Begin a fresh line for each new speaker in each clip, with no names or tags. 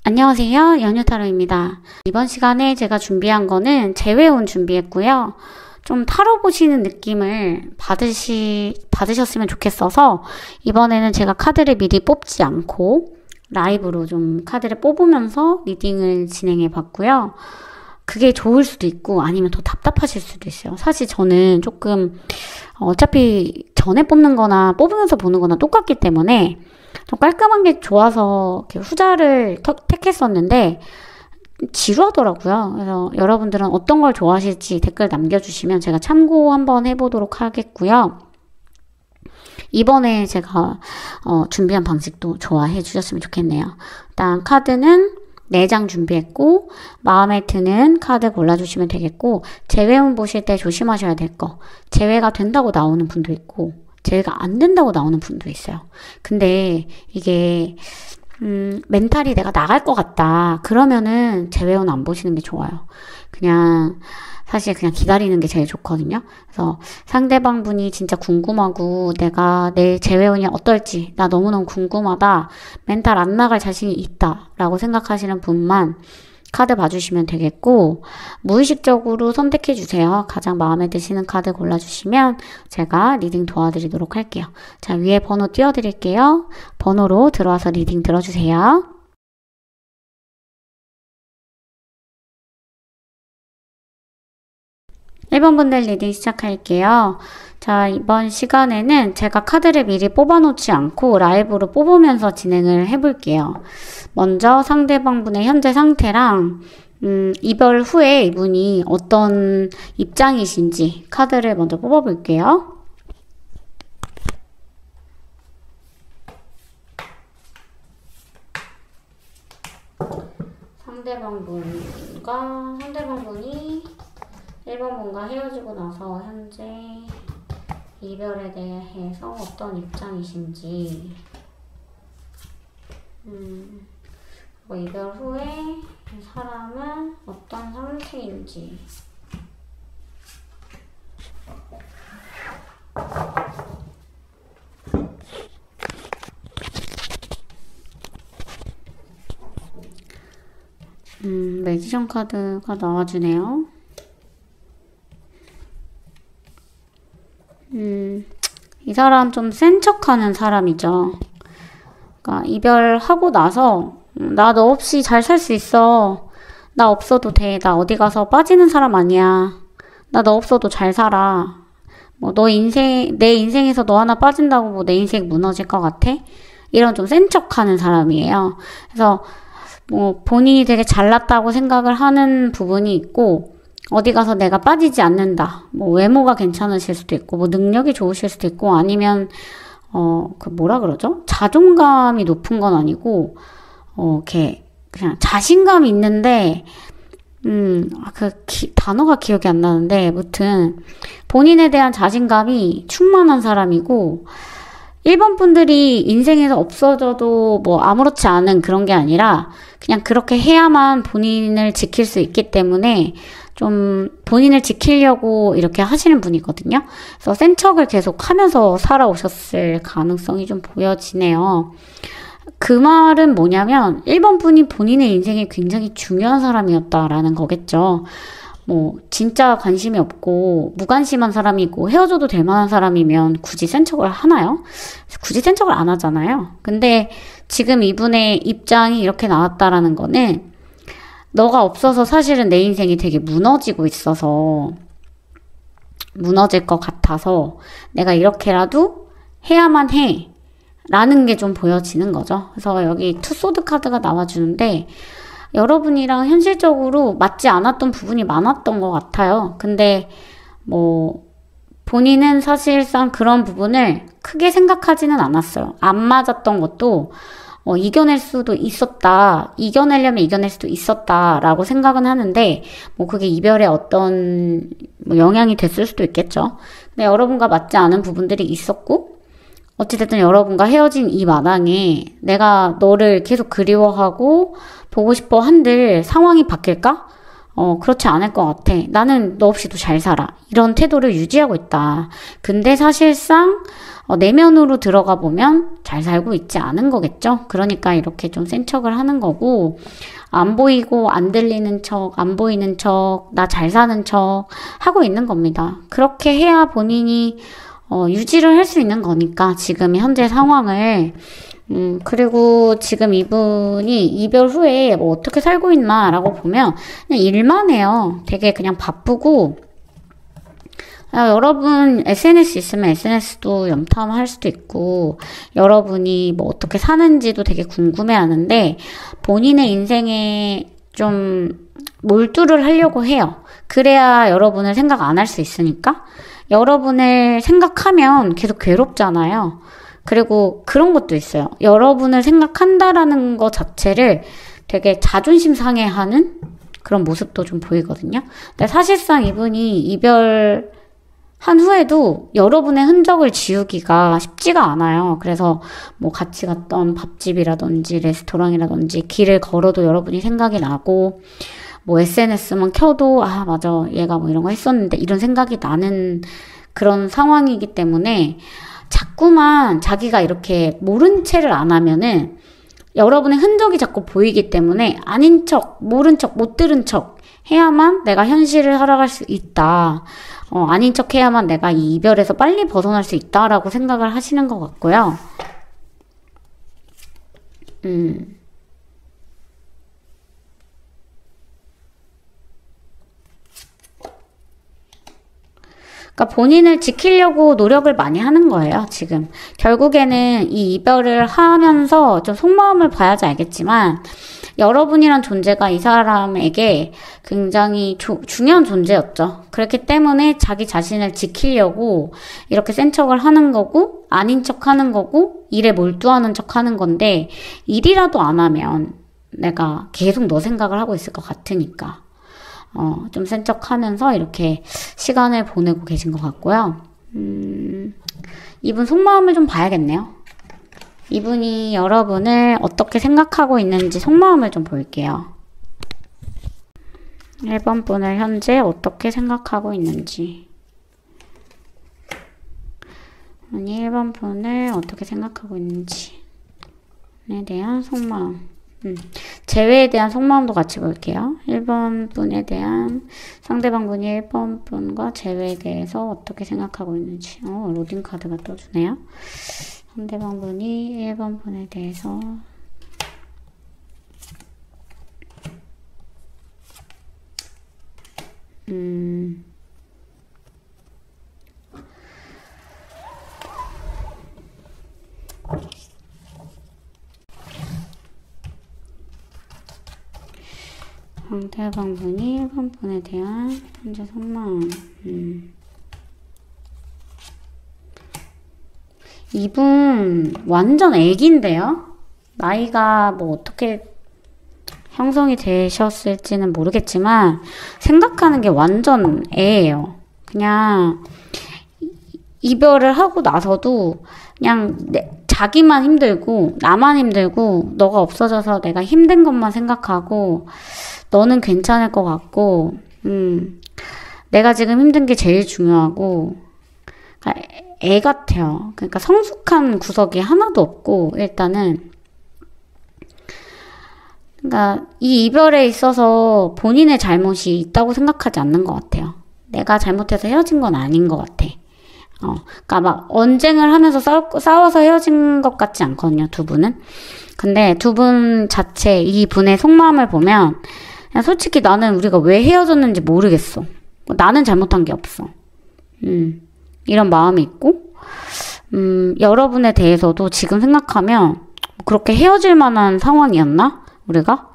안녕하세요. 연유타로입니다. 이번 시간에 제가 준비한 거는 재회운 준비했고요. 좀 타로 보시는 느낌을 받으셨으면 좋겠어서 이번에는 제가 카드를 미리 뽑지 않고 라이브로 좀 카드를 뽑으면서 리딩을 진행해 봤고요. 그게 좋을 수도 있고 아니면 더 답답하실 수도 있어요. 사실 저는 조금 어차피 전에 뽑는 거나 뽑으면서 보는 거나 똑같기 때문에 좀 깔끔한 게 좋아서 이렇게 후자를 택했었는데 지루하더라고요. 그래서 여러분들은 어떤 걸 좋아하실지 댓글 남겨주시면 제가 참고 한번 해보도록 하겠고요. 이번에 제가 준비한 방식도 좋아해 주셨으면 좋겠네요. 일단 카드는 4장 준비했고 마음에 드는 카드 골라주시면 되겠고 재회운 보실 때 조심하셔야 될 거, 재회가 된다고 나오는 분도 있고 재회가 안 된다고 나오는 분도 있어요. 근데 이게 멘탈이 내가 나갈 것 같다 그러면은 재회운 안 보시는 게 좋아요. 사실 그냥 기다리는 게 제일 좋거든요. 그래서 상대방 분이 진짜 궁금하고 내가 내 재회운이 어떨지 나 너무너무 궁금하다, 멘탈 안 나갈 자신이 있다 라고 생각하시는 분만 카드 봐주시면 되겠고, 무의식적으로 선택해 주세요. 가장 마음에 드시는 카드 골라주시면 제가 리딩 도와드리도록 할게요. 자, 위에 번호 띄워드릴게요. 번호로 들어와서 리딩 들어주세요. 1번 분들 리딩 시작할게요. 자, 이번 시간에는 제가 카드를 미리 뽑아놓지 않고 라이브로 뽑으면서 진행을 해볼게요. 먼저 상대방 분의 현재 상태랑 이별 후에 이분이 어떤 입장이신지 카드를 먼저 뽑아볼게요. 상대방 분이 1번 분과 헤어지고 나서 현재 이별에 대해서 어떤 입장이신지, 그리고 이별 후에 이 사람은 어떤 상태인지, 매지션 카드가 나와주네요. 이 사람 좀 센 척하는 사람이죠. 그러니까 이별하고 나서 나 너 없이 잘 살 수 있어. 나 없어도 돼. 나 어디 가서 빠지는 사람 아니야. 나 너 없어도 잘 살아. 뭐 내 인생에서 너 하나 빠진다고 뭐 내 인생 무너질 것 같아? 이런 좀 센 척하는 사람이에요. 그래서 뭐 본인이 되게 잘났다고 생각을 하는 부분이 있고, 어디 가서 내가 빠지지 않는다. 뭐 외모가 괜찮으실 수도 있고, 뭐 능력이 좋으실 수도 있고, 아니면 자존감이 높은 건 아니고, 이렇게 그냥 자신감이 있는데, 단어가 기억이 안 나는데, 무튼 본인에 대한 자신감이 충만한 사람이고, 1번 분들이 인생에서 없어져도 뭐 아무렇지 않은 그런 게 아니라 그냥 그렇게 해야만 본인을 지킬 수 있기 때문에 좀 본인을 지키려고 이렇게 하시는 분이거든요. 그래서 센 척을 계속 하면서 살아오셨을 가능성이 좀 보여지네요. 그 말은 뭐냐면 1번 분이 본인의 인생에 굉장히 중요한 사람이었다라는 거겠죠. 뭐 진짜 관심이 없고 무관심한 사람이고 헤어져도 될 만한 사람이면 굳이 센 척을 하나요? 굳이 센 척을 안 하잖아요. 근데 지금 이분의 입장이 이렇게 나왔다라는 거는 너가 없어서 사실은 내 인생이 되게 무너지고 있어서, 무너질 것 같아서 내가 이렇게라도 해야만 해 라는 게 좀 보여지는 거죠. 그래서 여기 투소드 카드가 나와주는데 여러분이랑 현실적으로 맞지 않았던 부분이 많았던 것 같아요. 근데 뭐 본인은 사실상 그런 부분을 크게 생각하지는 않았어요. 안 맞았던 것도 이겨낼 수도 있었다. 이겨내려면 이겨낼 수도 있었다. 라고 생각은 하는데, 뭐 그게 이별에 어떤 영향이 됐을 수도 있겠죠. 근데 여러분과 맞지 않은 부분들이 있었고, 어찌됐든 여러분과 헤어진 이 마당에 내가 너를 계속 그리워하고 보고 싶어 한들 상황이 바뀔까? 그렇지 않을 것 같아. 나는 너 없이도 잘 살아. 이런 태도를 유지하고 있다. 근데 사실상 내면으로 들어가 보면 잘 살고 있지 않은 거겠죠? 그러니까 이렇게 좀 센 척을 하는 거고, 안 보이고 안 들리는 척, 안 보이는 척, 나 잘 사는 척 하고 있는 겁니다. 그렇게 해야 본인이 유지를 할 수 있는 거니까, 지금 현재 상황을. 그리고 지금 이분이 이별 후에 뭐 어떻게 살고 있나 라고 보면 그냥 일만 해요. 되게 그냥 바쁘고, 여러분 SNS 있으면 SNS도 염탐할 수도 있고, 여러분이 뭐 어떻게 사는지도 되게 궁금해 하는데, 본인의 인생에 좀 몰두를 하려고 해요. 그래야 여러분을 생각 안 할 수 있으니까. 여러분을 생각하면 계속 괴롭잖아요. 그리고 그런 것도 있어요. 여러분을 생각한다라는 것 자체를 되게 자존심 상해하는 그런 모습도 좀 보이거든요. 근데 사실상 이분이 이별한 후에도 여러분의 흔적을 지우기가 쉽지가 않아요. 그래서 뭐 같이 갔던 밥집이라든지 레스토랑이라든지 길을 걸어도 여러분이 생각이 나고, 뭐 SNS만 켜도 아 맞아 얘가 뭐 이런 거 했었는데 이런 생각이 나는 그런 상황이기 때문에, 자꾸만 자기가 이렇게 모른 체를 안 하면은 여러분의 흔적이 자꾸 보이기 때문에 아닌 척, 모른 척, 못 들은 척 해야만 내가 현실을 살아갈 수 있다. 아닌 척 해야만 내가 이 이별에서 빨리 벗어날 수 있다라고 생각을 하시는 것 같고요. 그러니까 본인을 지키려고 노력을 많이 하는 거예요, 지금. 결국에는 이 이별을 하면서 좀 속마음을 봐야지 알겠지만, 여러분이란 존재가 이 사람에게 굉장히 중요한 존재였죠. 그렇기 때문에 자기 자신을 지키려고 이렇게 센 척을 하는 거고, 아닌 척 하는 거고, 일에 몰두하는 척 하는 건데, 일이라도 안 하면 내가 계속 너 생각을 하고 있을 것 같으니까. 좀 센 척 하면서 이렇게 시간을 보내고 계신 것 같고요. 이분 속마음을 좀 봐야겠네요. 이분이 여러분을 어떻게 생각하고 있는지 속마음을 좀 볼게요. 1번 분을 현재 어떻게 생각하고 있는지. 아니, 1번 분을 어떻게 생각하고 있는지에 대한 속마음. 재회에 대한 속마음도 같이 볼게요. 1번 분에 대한, 상대방 분이 1번 분과 재회에 대해서 어떻게 생각하고 있는지. 로딩 카드가 떠주네요. 상대방 분이 1번 분에 대해서 상대방 분이 1번 분에 대한 현재 속마음. 이분 완전 애기인데요? 나이가 뭐 어떻게 형성이 되셨을지는 모르겠지만 생각하는 게 완전 애예요. 그냥 이별을 하고 나서도 그냥 자기만 힘들고 나만 힘들고 너가 없어져서 내가 힘든 것만 생각하고 너는 괜찮을 것 같고 내가 지금 힘든 게 제일 중요하고, 그러니까 애 같아요. 그러니까 성숙한 구석이 하나도 없고, 일단은 그러니까 이 이별에 있어서 본인의 잘못이 있다고 생각하지 않는 것 같아요. 내가 잘못해서 헤어진 건 아닌 것 같아. 그러니까 막 언쟁을 하면서 싸워서 헤어진 것 같지 않거든요, 두 분은. 근데 두 분 자체 이 분의 속마음을 보면 그냥 솔직히 나는 우리가 왜 헤어졌는지 모르겠어. 나는 잘못한 게 없어. 이런 마음이 있고, 여러분에 대해서도 지금 생각하면 그렇게 헤어질 만한 상황이었나? 우리가?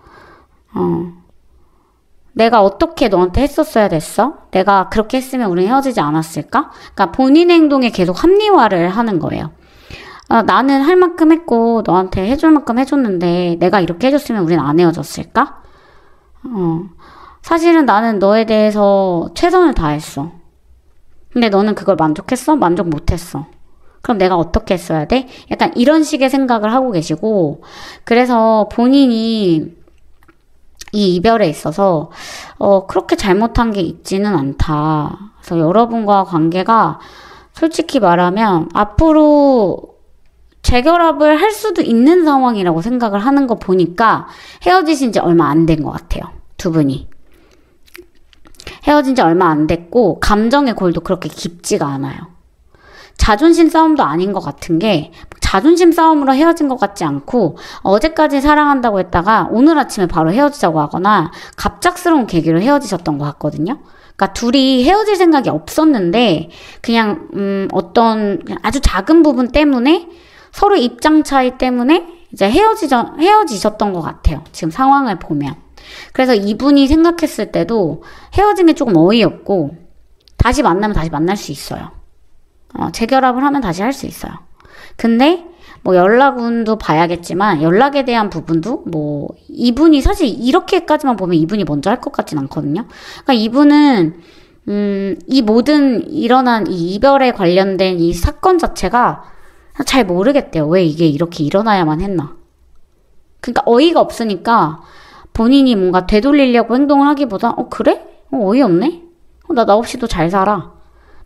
내가 어떻게 너한테 했었어야 됐어? 내가 그렇게 했으면 우리는 헤어지지 않았을까? 그러니까 본인 행동에 계속 합리화를 하는 거예요. 나는 할 만큼 했고 너한테 해줄 만큼 해줬는데 내가 이렇게 해줬으면 우리는 안 헤어졌을까? 사실은 나는 너에 대해서 최선을 다했어. 근데 너는 그걸 만족했어? 만족 못했어. 그럼 내가 어떻게 했어야 돼? 약간 이런 식의 생각을 하고 계시고, 그래서 본인이 이 이별에 있어서 그렇게 잘못한 게 있지는 않다. 그래서 여러분과 관계가 솔직히 말하면 앞으로 재결합을 할 수도 있는 상황이라고 생각을 하는 거 보니까 헤어지신 지 얼마 안 된 것 같아요. 두 분이. 헤어진 지 얼마 안 됐고 감정의 골도 그렇게 깊지가 않아요. 자존심 싸움도 아닌 것 같은 게 자존심 싸움으로 헤어진 것 같지 않고 어제까지 사랑한다고 했다가 오늘 아침에 바로 헤어지자고 하거나 갑작스러운 계기로 헤어지셨던 것 같거든요. 그러니까 둘이 헤어질 생각이 없었는데 그냥 어떤 아주 작은 부분 때문에 서로 입장 차이 때문에 이제 헤어지셨던 것 같아요. 지금 상황을 보면. 그래서 이분이 생각했을 때도 헤어진 게 조금 어이없고 다시 만나면 다시 만날 수 있어요. 재결합을 하면 다시 할 수 있어요. 근데 뭐 연락운도 봐야겠지만 연락에 대한 부분도 뭐 이분이 사실 이렇게까지만 보면 이분이 먼저 할 것 같진 않거든요. 그러니까 이분은 이 모든 일어난 이 이별에 관련된 이 사건 자체가 잘 모르겠대요. 왜 이게 이렇게 일어나야만 했나. 그러니까 어이가 없으니까 본인이 뭔가 되돌리려고 행동을 하기보다 그래? 어이없네? 나 없이도 잘 살아.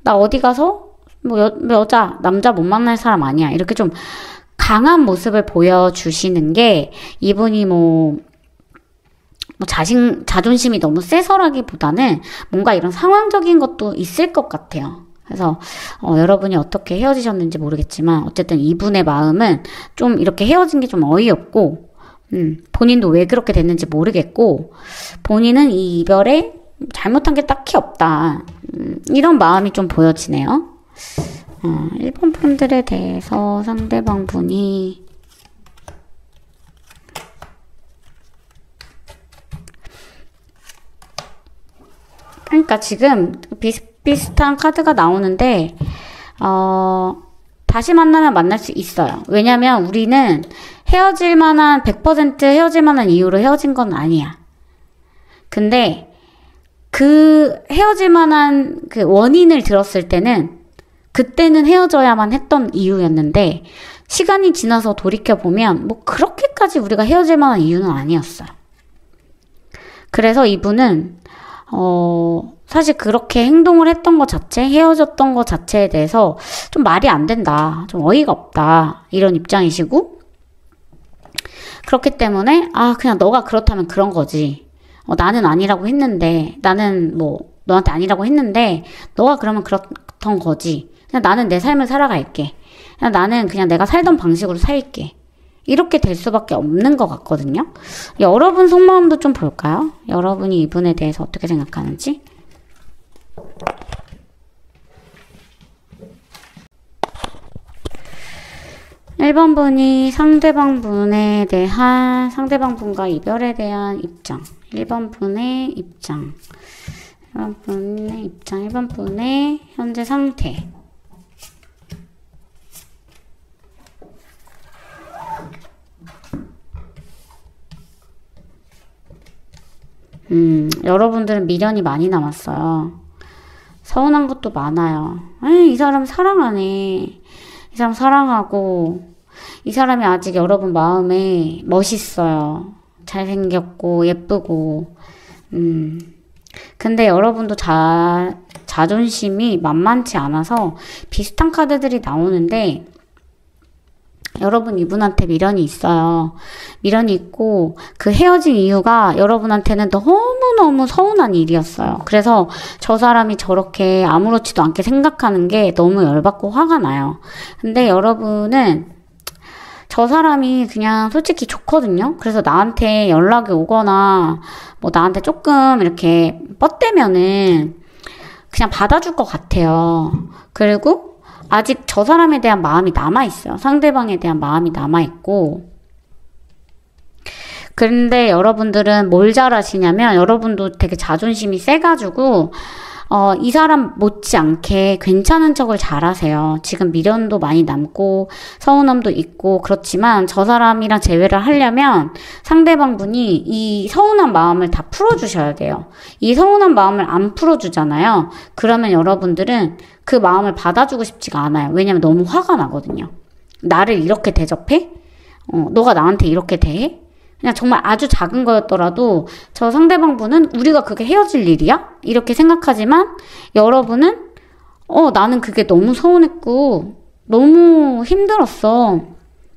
나 어디 가서 뭐 여자, 남자 못 만날 사람 아니야. 이렇게 좀 강한 모습을 보여주시는 게 이분이 자존심이 너무 세서라기보다는 뭔가 이런 상황적인 것도 있을 것 같아요. 그래서 여러분이 어떻게 헤어지셨는지 모르겠지만 어쨌든 이분의 마음은 좀 이렇게 헤어진 게 좀 어이없고 본인도 왜 그렇게 됐는지 모르겠고 본인은 이 이별에 잘못한 게 딱히 없다. 이런 마음이 좀 보여지네요. 1번 분들에 대해서 상대방 분이 그러니까 지금 비슷비슷한 카드가 나오는데 다시 만나면 만날 수 있어요. 왜냐면 우리는 100% 헤어질 만한 이유로 헤어진 건 아니야. 근데 그 헤어질 만한 그 원인을 들었을 때는 그때는 헤어져야만 했던 이유였는데 시간이 지나서 돌이켜보면 뭐 그렇게까지 우리가 헤어질 만한 이유는 아니었어요. 그래서 이분은 사실 그렇게 행동을 했던 것 자체, 헤어졌던 것 자체에 대해서 좀 말이 안 된다. 좀 어이가 없다. 이런 입장이시고 그렇기 때문에 그냥 너가 그렇다면 그런 거지. 나는 아니라고 했는데 나는 뭐 너한테 아니라고 했는데 너가 그러면 그렇던 거지. 그냥 나는 내 삶을 살아갈게. 그냥 나는 그냥 내가 살던 방식으로 살게. 이렇게 될 수밖에 없는 것 같거든요. 여러분 속마음도 좀 볼까요? 여러분이 이분에 대해서 어떻게 생각하는지. (1번) 분이 상대방 분과 이별에 대한 입장. 1번 분의 입장. 1번 분의 입장. 1번 분의 현재 상태. 여러분들은 미련이 많이 남았어요. 서운한 것도 많아요. 이 사람 사랑하네. 이 사람 사랑하고, 이 사람이 아직 여러분 마음에 멋있어요. 잘생겼고, 예쁘고. 근데 여러분도 자존심이 만만치 않아서 비슷한 카드들이 나오는데, 여러분 이분한테 미련이 있어요. 미련이 있고 그 헤어진 이유가 여러분한테는 너무너무 서운한 일이었어요. 그래서 저 사람이 저렇게 아무렇지도 않게 생각하는 게 너무 열받고 화가 나요. 근데 여러분은 저 사람이 그냥 솔직히 좋거든요. 그래서 나한테 연락이 오거나 뭐 나한테 조금 이렇게 뻗대면은 그냥 받아줄 것 같아요. 그리고 아직 저 사람에 대한 마음이 남아있어요. 상대방에 대한 마음이 남아있고. 그런데 여러분들은 뭘 잘하시냐면 여러분도 되게 자존심이 세가지고 이 사람 못지않게 괜찮은 척을 잘하세요. 지금 미련도 많이 남고 서운함도 있고 그렇지만 저 사람이랑 재회를 하려면 상대방 분이 이 서운한 마음을 다 풀어주셔야 돼요. 이 서운한 마음을 안 풀어주잖아요. 그러면 여러분들은 그 마음을 받아주고 싶지가 않아요. 왜냐면 너무 화가 나거든요. 나를 이렇게 대접해? 너가 나한테 이렇게 대해? 그냥 정말 아주 작은 거였더라도 저 상대방분은 우리가 그게 헤어질 일이야? 이렇게 생각하지만 여러분은 나는 그게 너무 서운했고 너무 힘들었어.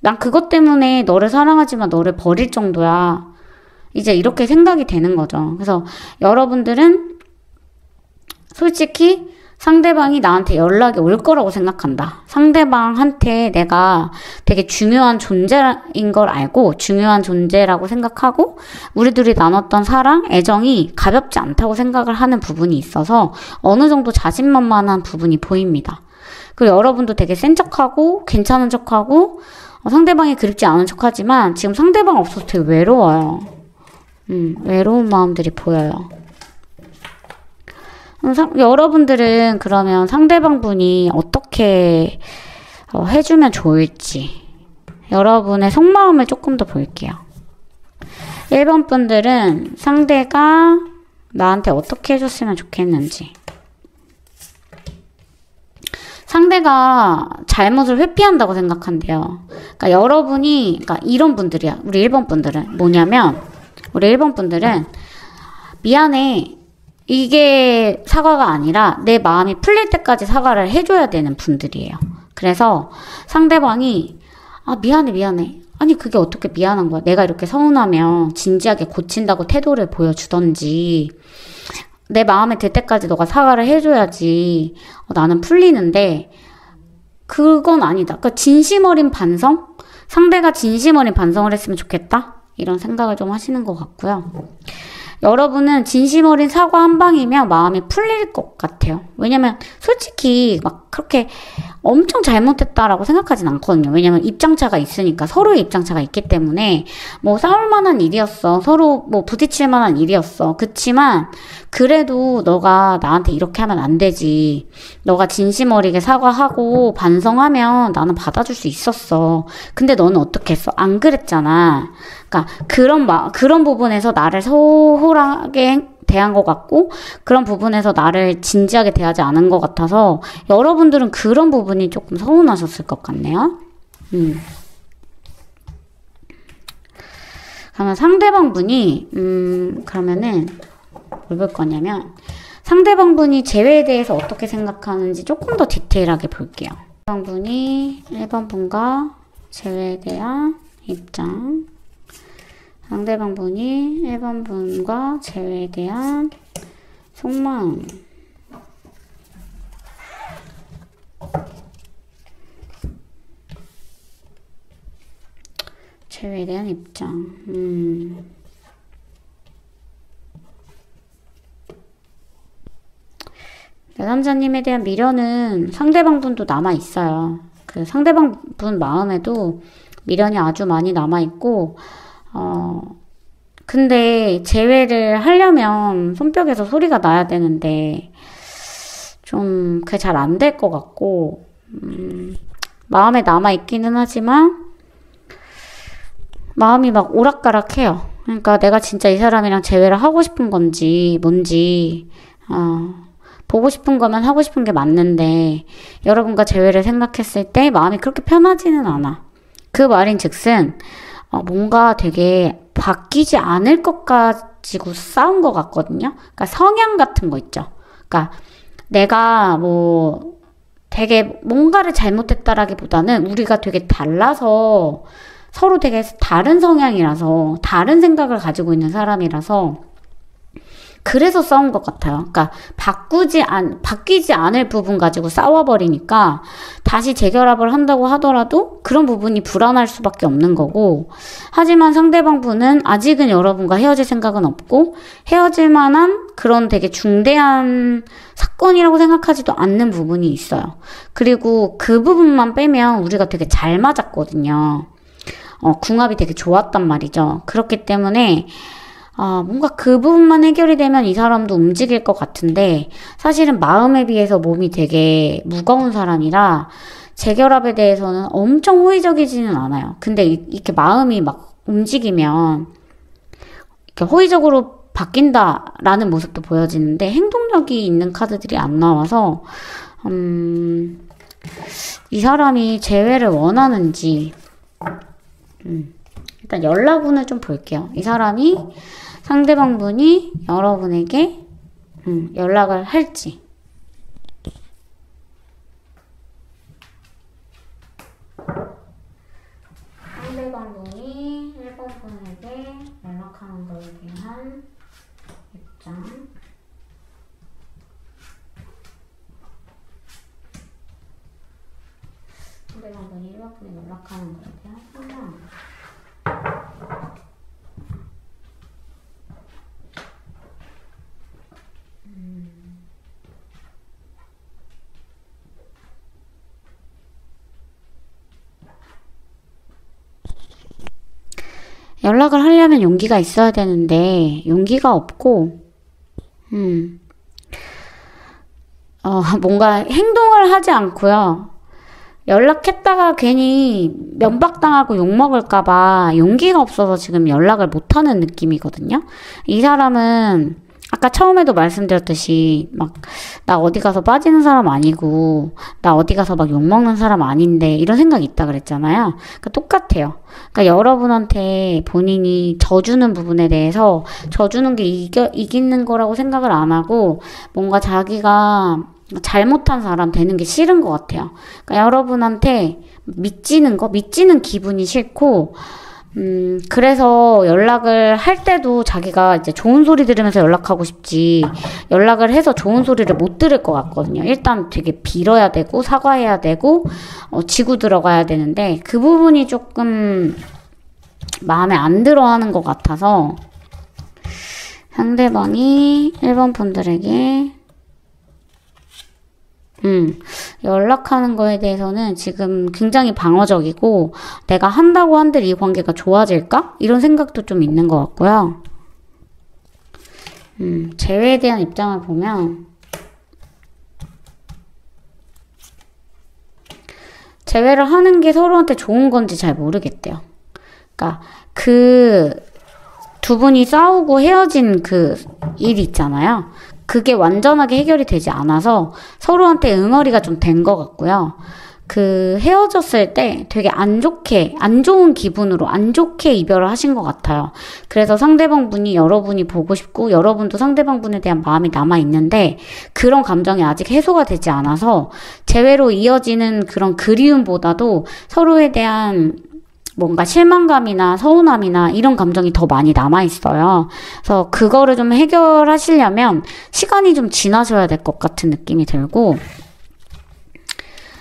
난 그것 때문에 너를 사랑하지만 너를 버릴 정도야. 이제 이렇게 생각이 되는 거죠. 그래서 여러분들은 솔직히 상대방이 나한테 연락이 올 거라고 생각한다. 상대방한테 내가 되게 중요한 존재인 걸 알고 중요한 존재라고 생각하고 우리 둘이 나눴던 사랑, 애정이 가볍지 않다고 생각을 하는 부분이 있어서 어느 정도 자신만만한 부분이 보입니다. 그리고 여러분도 되게 센 척하고 괜찮은 척하고 상대방이 그립지 않은 척하지만 지금 상대방 없어서 되게 외로워요. 외로운 마음들이 보여요. 여러분들은 그러면 상대방분이 어떻게 해주면 좋을지 여러분의 속마음을 조금 더 볼게요. 1번 분들은 상대가 나한테 어떻게 해줬으면 좋겠는지. 상대가 잘못을 회피한다고 생각한대요. 그러니까 여러분이, 그러니까 이런 분들이야. 우리 1번 분들은 뭐냐면, 우리 1번 분들은 미안해. 이게 사과가 아니라 내 마음이 풀릴 때까지 사과를 해줘야 되는 분들이에요. 그래서 상대방이 미안해. 아니 그게 어떻게 미안한 거야. 내가 이렇게 서운하면 진지하게 고친다고 태도를 보여주던지 내 마음에 들 때까지 너가 사과를 해줘야지 나는 풀리는데 그건 아니다. 그러니까 진심 어린 반성? 상대가 진심 어린 반성을 했으면 좋겠다? 이런 생각을 좀 하시는 것 같고요. 여러분은 진심 어린 사과 한 방이면 마음이 풀릴 것 같아요. 왜냐면 솔직히 막 그렇게 엄청 잘못했다라고 생각하진 않거든요. 왜냐면 입장차가 있으니까 서로의 입장차가 있기 때문에 뭐 싸울 만한 일이었어. 서로 뭐 부딪힐 만한 일이었어. 그치만 그래도 너가 나한테 이렇게 하면 안 되지. 너가 진심 어리게 사과하고 반성하면 나는 받아줄 수 있었어. 근데 너는 어떻게 했어? 안 그랬잖아. 그러니까 그런 부분에서 나를 소홀하게 대한 것 같고 그런 부분에서 나를 진지하게 대하지 않은 것 같아서 여러분들은 그런 부분이 조금 서운하셨을 것 같네요. 그러면 상대방분이 그러면은 뭘 볼 거냐면 상대방분이 재회에 대해서 어떻게 생각하는지 조금 더 디테일하게 볼게요. 상대방분이 1번 분과 재회에 대한 입장, 상대방분이 1번 분과 재회에 대한 속마음, 재회에 대한 입장. 내남자님에 대한 미련은 상대방분도 남아있어요. 그 상대방분 마음에도 미련이 아주 많이 남아있고 근데 재회를 하려면 손뼉에서 소리가 나야 되는데 좀 그게 잘 안 될 것 같고 마음에 남아있기는 하지만 마음이 막 오락가락해요. 그러니까 내가 진짜 이 사람이랑 재회를 하고 싶은 건지 뭔지 보고 싶은 거면 하고 싶은 게 맞는데 여러분과 재회를 생각했을 때 마음이 그렇게 편하지는 않아. 그 말인즉슨 뭔가 되게 바뀌지 않을 것 가지고 싸운 것 같거든요. 그러니까 성향 같은 거 있죠. 그러니까 내가 뭐 되게 뭔가를 잘못했다라기보다는 우리가 되게 달라서 서로 되게 다른 성향이라서 다른 생각을 가지고 있는 사람이라서 그래서 싸운 것 같아요. 그러니까 바뀌지 않을 부분 가지고 싸워버리니까 다시 재결합을 한다고 하더라도 그런 부분이 불안할 수밖에 없는 거고 하지만 상대방 분은 아직은 여러분과 헤어질 생각은 없고 헤어질 만한 그런 되게 중대한 사건이라고 생각하지도 않는 부분이 있어요. 그리고 그 부분만 빼면 우리가 되게 잘 맞았거든요. 궁합이 되게 좋았단 말이죠. 그렇기 때문에 뭔가 그 부분만 해결이 되면 이 사람도 움직일 것 같은데 사실은 마음에 비해서 몸이 되게 무거운 사람이라 재결합에 대해서는 엄청 호의적이지는 않아요. 근데 이렇게 마음이 막 움직이면 이렇게 호의적으로 바뀐다라는 모습도 보여지는데 행동력이 있는 카드들이 안 나와서 이 사람이 재회를 원하는지 일단 연락운을 좀 볼게요. 이 사람이 상대방분이 여러분에게 연락을 할지. 상대방분이 1번 분에게 연락하는 것에 대한 입장. 상대방분이 1번 분에 연락하는 것에 대한 상황. 연락을 하려면 용기가 있어야 되는데 용기가 없고 뭔가 행동을 하지 않고요. 연락했다가 괜히 면박당하고 욕먹을까봐 용기가 없어서 지금 연락을 못하는 느낌이거든요. 이 사람은 아까 처음에도 말씀드렸듯이 막 나 어디 가서 빠지는 사람 아니고 나 어디 가서 막 욕먹는 사람 아닌데 이런 생각이 있다 그랬잖아요. 그러니까 똑같아요. 그러니까 여러분한테 본인이 져주는 부분에 대해서 져주는 게 이기는 거라고 생각을 안 하고 뭔가 자기가 잘못한 사람 되는 게 싫은 것 같아요. 그러니까 여러분한테 미치는 기분이 싫고 그래서 연락을 할 때도 자기가 이제 좋은 소리 들으면서 연락하고 싶지, 연락을 해서 좋은 소리를 못 들을 것 같거든요. 일단 되게 빌어야 되고, 사과해야 되고, 지고 들어가야 되는데, 그 부분이 조금 마음에 안 들어 하는 것 같아서, 상대방이 1번 분들에게 연락하는 거에 대해서는 지금 굉장히 방어적이고 내가 한다고 한들 이 관계가 좋아질까? 이런 생각도 좀 있는 것 같고요. 재회에 대한 입장을 보면 재회를 하는 게 서로한테 좋은 건지 잘 모르겠대요. 그러니까 그 두 분이 싸우고 헤어진 그 일 있잖아요. 그게 완전하게 해결이 되지 않아서 서로한테 응어리가 좀 된 것 같고요. 그 헤어졌을 때 되게 안 좋은 기분으로 안 좋게 이별을 하신 것 같아요. 그래서 상대방 분이 여러분이 보고 싶고 여러분도 상대방 분에 대한 마음이 남아있는데 그런 감정이 아직 해소가 되지 않아서 재회로 이어지는 그런 그리움보다도 서로에 대한 뭔가 실망감이나 서운함이나 이런 감정이 더 많이 남아있어요. 그래서 그거를 좀 해결하시려면 시간이 좀 지나셔야 될 것 같은 느낌이 들고,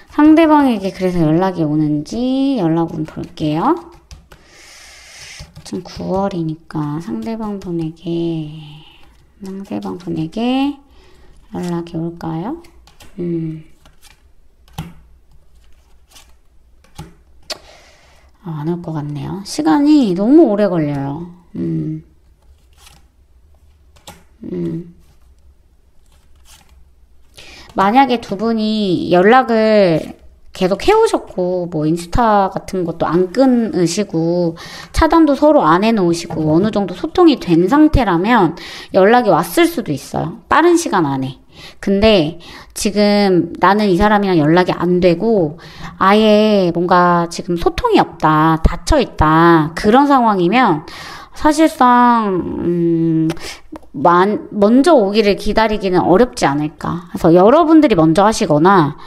상대방에게 그래서 연락이 오는지 연락은 볼게요. 지금 9월이니까 상대방 분에게 연락이 올까요? 안 올 것 같네요. 시간이 너무 오래 걸려요. 만약에 두 분이 연락을 계속 해오셨고 뭐 인스타 같은 것도 안 끊으시고 차단도 서로 안 해놓으시고 어느 정도 소통이 된 상태라면 연락이 왔을 수도 있어요. 빠른 시간 안에. 근데 지금 나는 이 사람이랑 연락이 안 되고 아예 뭔가 지금 소통이 없다, 닫혀있다 그런 상황이면 사실상 먼저 오기를 기다리기는 어렵지 않을까. 그래서 여러분들이 먼저 하시거나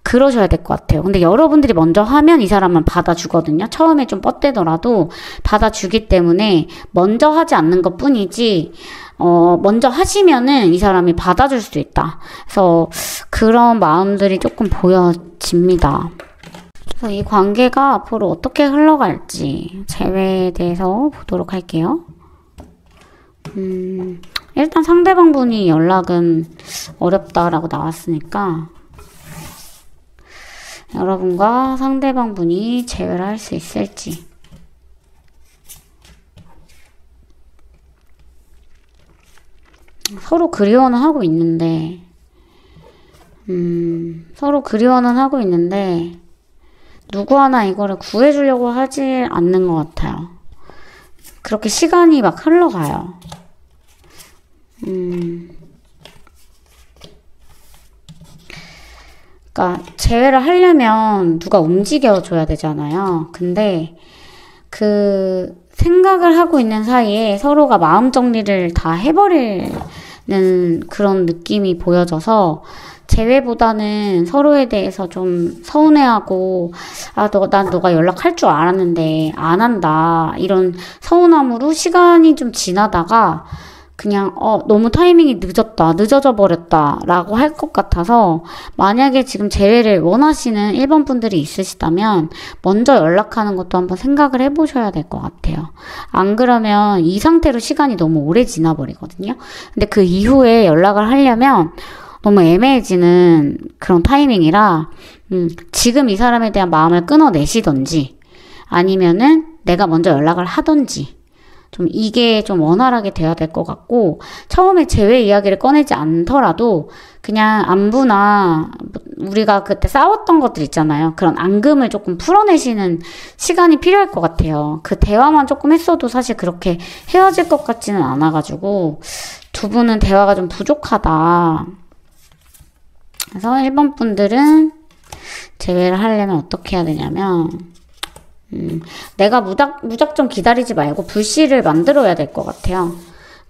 그러셔야 될 것 같아요. 근데 여러분들이 먼저 하면 이 사람은 받아주거든요. 처음에 좀 뻗대더라도 받아주기 때문에 먼저 하지 않는 것 뿐이지 먼저 하시면은 이 사람이 받아줄 수 있다. 그래서 그런 마음들이 조금 보여집니다. 그래서 이 관계가 앞으로 어떻게 흘러갈지 재회에 대해서 보도록 할게요. 일단 상대방 분이 연락은 어렵다라고 나왔으니까 여러분과 상대방 분이 재회를 할 수 있을지. 서로 그리워는 하고 있는데 누구 하나 이거를 구해주려고 하지 않는 것 같아요. 그렇게 시간이 막 흘러가요. 그러니까 재회를 하려면 누가 움직여줘야 되잖아요. 근데 그 생각을 하고 있는 사이에 서로가 마음 정리를 다 해버리는 그런 느낌이 보여져서 재회보다는 서로에 대해서 좀 서운해하고, 난 너가 연락할 줄 알았는데 안 한다, 이런 서운함으로 시간이 좀 지나다가 그냥 너무 타이밍이 늦어져 버렸다 라고 할 것 같아서, 만약에 지금 재회를 원하시는 1번 분들이 있으시다면 먼저 연락하는 것도 한번 생각을 해보셔야 될 것 같아요. 안 그러면 이 상태로 시간이 너무 오래 지나버리거든요. 근데 그 이후에 연락을 하려면 너무 애매해지는 그런 타이밍이라, 지금 이 사람에 대한 마음을 끊어내시던지 아니면은 내가 먼저 연락을 하던지, 좀 이게 좀 원활하게 돼야 될 것 같고, 처음에 재회 이야기를 꺼내지 않더라도 그냥 안부나 우리가 그때 싸웠던 것들 있잖아요. 그런 앙금을 조금 풀어내시는 시간이 필요할 것 같아요. 그 대화만 조금 했어도 사실 그렇게 헤어질 것 같지는 않아가지고 두 분은 대화가 좀 부족하다. 그래서 1번 분들은 재회를 하려면 어떻게 해야 되냐면, 내가 무작정 기다리지 말고 불씨를 만들어야 될 것 같아요.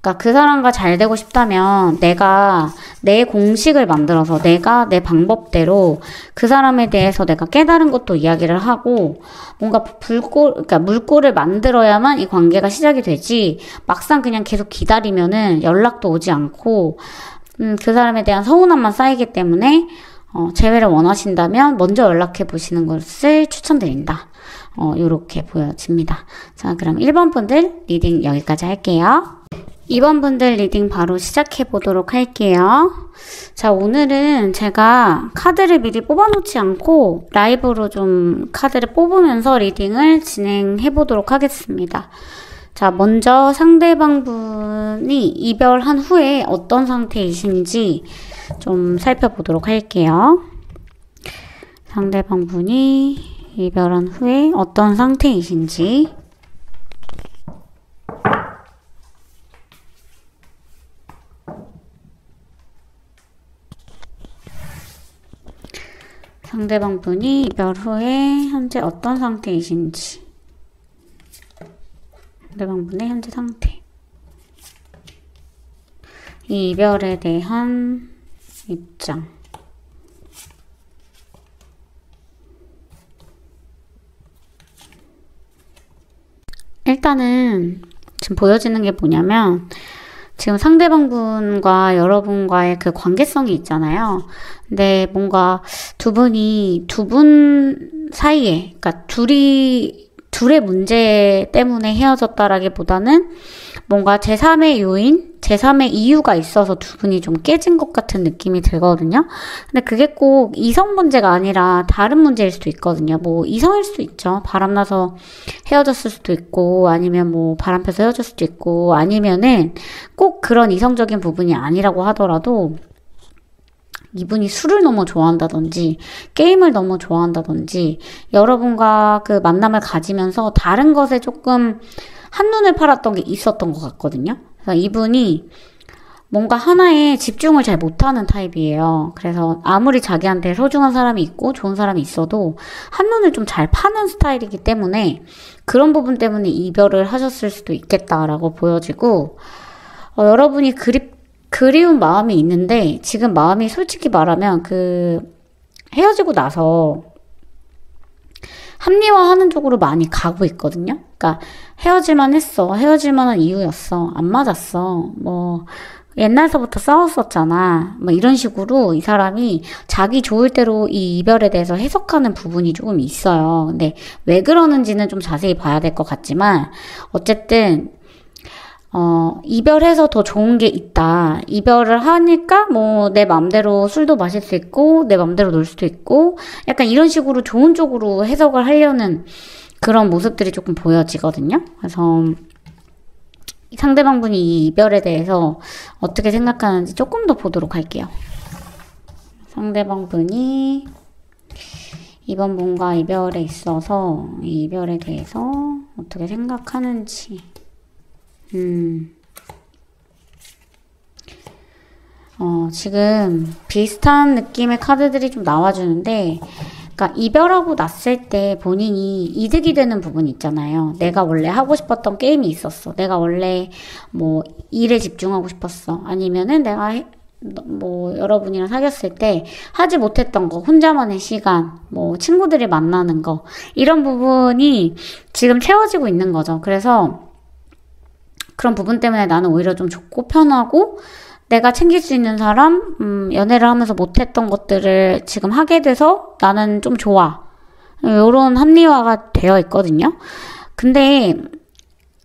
그러니까 그 사람과 잘 되고 싶다면 내가 내 공식을 만들어서 내가 내 방법대로 그 사람에 대해서 내가 깨달은 것도 이야기를 하고, 뭔가 그러니까 물꼬를 만들어야만 이 관계가 시작이 되지, 막상 그냥 계속 기다리면은 연락도 오지 않고 그 사람에 대한 서운함만 쌓이기 때문에 재회를 원하신다면 먼저 연락해 보시는 것을 추천드린다. 요렇게 보여집니다. 자, 그럼 1번 분들 리딩 여기까지 할게요. 2번 분들 리딩 바로 시작해 보도록 할게요. 자, 오늘은 제가 카드를 미리 뽑아놓지 않고 라이브로 좀 카드를 뽑으면서 리딩을 진행해 보도록 하겠습니다. 자, 먼저 상대방 분이 이별한 후에 어떤 상태이신지 좀 살펴보도록 할게요. 상대방 분이 이별한 후에 어떤 상태이신지. 상대방 분이 이별 후에 현재 어떤 상태이신지. 상대방 분의 현재 상태. 이 이별에 대한 입장. 일단은 지금 보여지는 게 뭐냐면, 지금 상대방 분과 여러분과의 그 관계성이 있잖아요. 근데 뭔가 두 분 사이에, 그러니까 둘의 문제 때문에 헤어졌다라기보다는 뭔가 제3의 요인, 제3의 이유가 있어서 두 분이 좀 깨진 것 같은 느낌이 들거든요. 근데 그게 꼭 이성 문제가 아니라 다른 문제일 수도 있거든요. 뭐 이성일 수도 있죠. 바람나서 헤어졌을 수도 있고, 아니면 뭐 바람 펴서 헤어졌을 수도 있고, 아니면은 꼭 그런 이성적인 부분이 아니라고 하더라도 이분이 술을 너무 좋아한다든지 게임을 너무 좋아한다든지 여러분과 그 만남을 가지면서 다른 것에 조금 한눈을 팔았던 게 있었던 것 같거든요. 그래서 이분이 뭔가 하나에 집중을 잘 못하는 타입이에요. 그래서 아무리 자기한테 소중한 사람이 있고 좋은 사람이 있어도 한눈을 좀 잘 파는 스타일이기 때문에 그런 부분 때문에 이별을 하셨을 수도 있겠다라고 보여지고, 여러분이 그리운 마음이 있는데 지금 마음이 솔직히 말하면 헤어지고 나서 합리화하는 쪽으로 많이 가고 있거든요. 그러니까 헤어질만 했어. 헤어질 만한 이유였어. 안 맞았어. 뭐 옛날서부터 싸웠었잖아. 뭐 이런 식으로 이 사람이 자기 좋을 대로 이 이별에 대해서 해석하는 부분이 조금 있어요. 근데 왜 그러는지는 좀 자세히 봐야 될 것 같지만, 어쨌든 이별해서 더 좋은 게 있다. 이별을 하니까 뭐 내 맘대로 술도 마실 수 있고 내 맘대로 놀 수도 있고, 약간 이런 식으로 좋은 쪽으로 해석을 하려는 그런 모습들이 조금 보여지거든요. 그래서 상대방분이 이 이별에 대해서 어떻게 생각하는지 조금 더 보도록 할게요. 상대방분이 이번 분과 이별에 있어서 이 이별에 대해서 어떻게 생각하는지. 지금 비슷한 느낌의 카드들이 좀 나와주는데, 그러니까 이별하고 났을 때 본인이 이득이 되는 부분이 있잖아요. 내가 원래 하고 싶었던 게임이 있었어. 내가 원래 뭐 일에 집중하고 싶었어. 아니면은 내가 뭐 여러분이랑 사귀었을 때 하지 못했던 거, 혼자만의 시간, 뭐 친구들이 만나는 거, 이런 부분이 지금 채워지고 있는 거죠. 그래서 그런 부분 때문에 나는 오히려 좀 좋고 편하고, 내가 챙길 수 있는 사람, 연애를 하면서 못했던 것들을 지금 하게 돼서 나는 좀 좋아. 요런 합리화가 되어 있거든요. 근데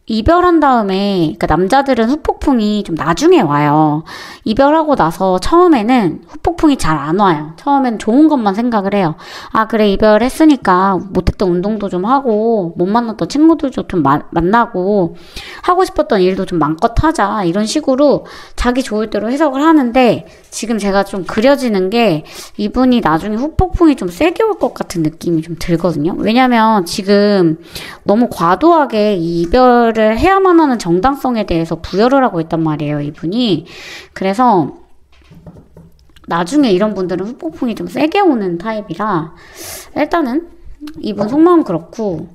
이별한 다음에, 그러니까 남자들은 후폭풍이 좀 나중에 와요. 이별하고 나서 처음에는 후폭풍이 잘 안 와요. 처음엔 좋은 것만 생각을 해요. 아, 그래, 이별했으니까 못했던 운동도 좀 하고, 못 만났던 친구들도 좀 만나고, 하고 싶었던 일도 좀 마음껏 하자. 이런 식으로 자기 좋을 대로 해석을 하는데, 지금 제가 좀 그려지는 게 이분이 나중에 후폭풍이 좀 세게 올 것 같은 느낌이 좀 들거든요. 왜냐면 지금 너무 과도하게 이 이별을 해야만 하는 정당성에 대해서 부여를 하고 있단 말이에요, 이분이. 그래서 나중에 이런 분들은 후폭풍이 좀 세게 오는 타입이라 일단은 이분 속마음 그렇고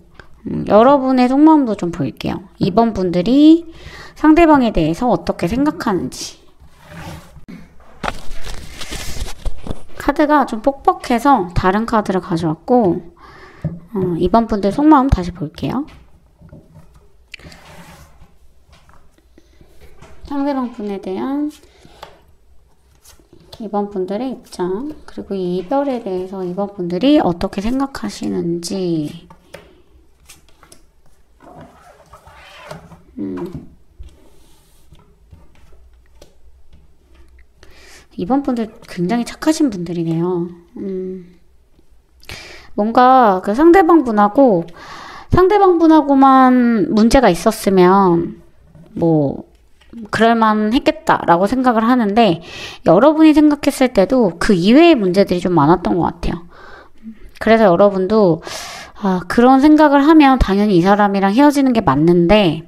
여러분의 속마음도 좀 볼게요. 이번 분들이 상대방에 대해서 어떻게 생각하는지. 카드가 좀 뻑뻑해서 다른 카드를 가져왔고 이번 분들 속마음 다시 볼게요. 상대방 분에 대한 이번 분들의 입장, 그리고 이 이별에 대해서 이번 분들이 어떻게 생각하시는지. 이번 분들 굉장히 착하신 분들이네요. 뭔가 그 상대방 분하고만 문제가 있었으면 뭐 그럴만 했겠다라고 생각을 하는데, 여러분이 생각했을 때도 그 이외의 문제들이 좀 많았던 것 같아요. 그래서 여러분도 그런 생각을 하면 당연히 이 사람이랑 헤어지는 게 맞는데,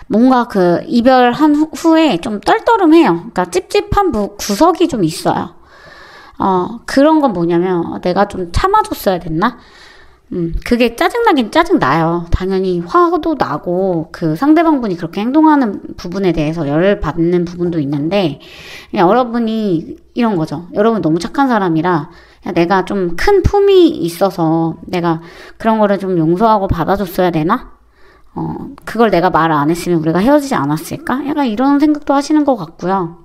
뭔가 그 이별한 후에 좀 떨떠름해요. 그러니까 찝찝한 구석이 좀 있어요. 그런 건 뭐냐면 내가 좀 참아줬어야 됐나? 그게 짜증나긴 짜증나요. 당연히 화도 나고 그 상대방분이 그렇게 행동하는 부분에 대해서 열받는 부분도 있는데, 여러분이 이런 거죠. 여러분 너무 착한 사람이라 내가 좀 큰 품이 있어서 내가 그런 거를 좀 용서하고 받아줬어야 되나? 그걸 내가 말 안 했으면 우리가 헤어지지 않았을까? 약간 이런 생각도 하시는 것 같고요.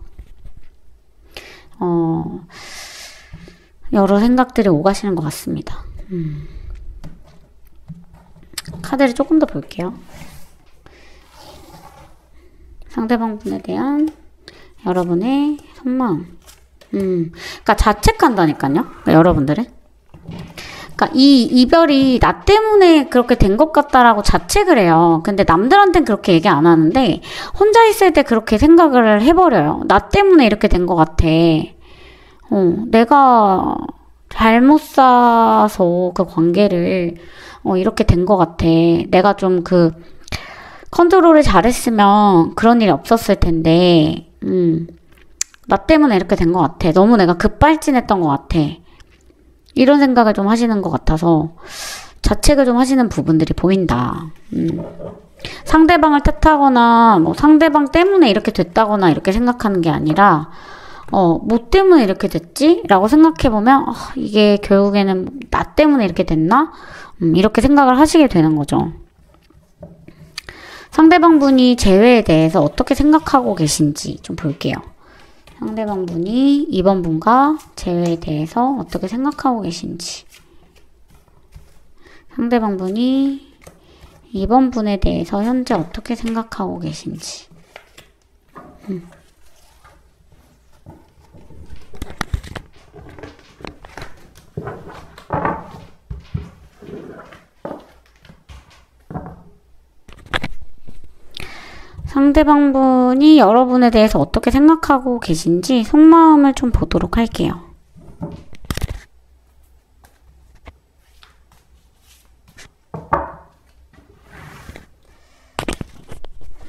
여러 생각들이 오가시는 것 같습니다. 카드를 조금 더 볼게요. 상대방 분에 대한 여러분의 속마음. 그러니까 자책한다니까요. 그러니까 여러분들은. 그러니까 이 이별이 나 때문에 그렇게 된 것 같다라고 자책을 해요. 근데 남들한테는 그렇게 얘기 안 하는데 혼자 있을 때 그렇게 생각을 해버려요. 나 때문에 이렇게 된 것 같아. 내가 잘못 싸서 그 관계를 이렇게 된 것 같아. 내가 좀 그 컨트롤을 잘했으면 그런 일이 없었을 텐데 나 때문에 이렇게 된 것 같아. 너무 내가 급발진했던 것 같아. 이런 생각을 좀 하시는 것 같아서 자책을 좀 하시는 부분들이 보인다. 상대방을 탓하거나 뭐 상대방 때문에 이렇게 됐다거나 이렇게 생각하는 게 아니라 뭐 때문에 이렇게 됐지? 라고 생각해보면 이게 결국에는 나 때문에 이렇게 됐나? 이렇게 생각을 하시게 되는 거죠. 상대방 분이 재회에 대해서 어떻게 생각하고 계신지 좀 볼게요. 상대방 분이 이번 분과 재회에 대해서 어떻게 생각하고 계신지. 상대방 분이 이번 분에 대해서 현재 어떻게 생각하고 계신지. 상대방 분이 여러분에 대해서 어떻게 생각하고 계신지 속마음을 좀 보도록 할게요.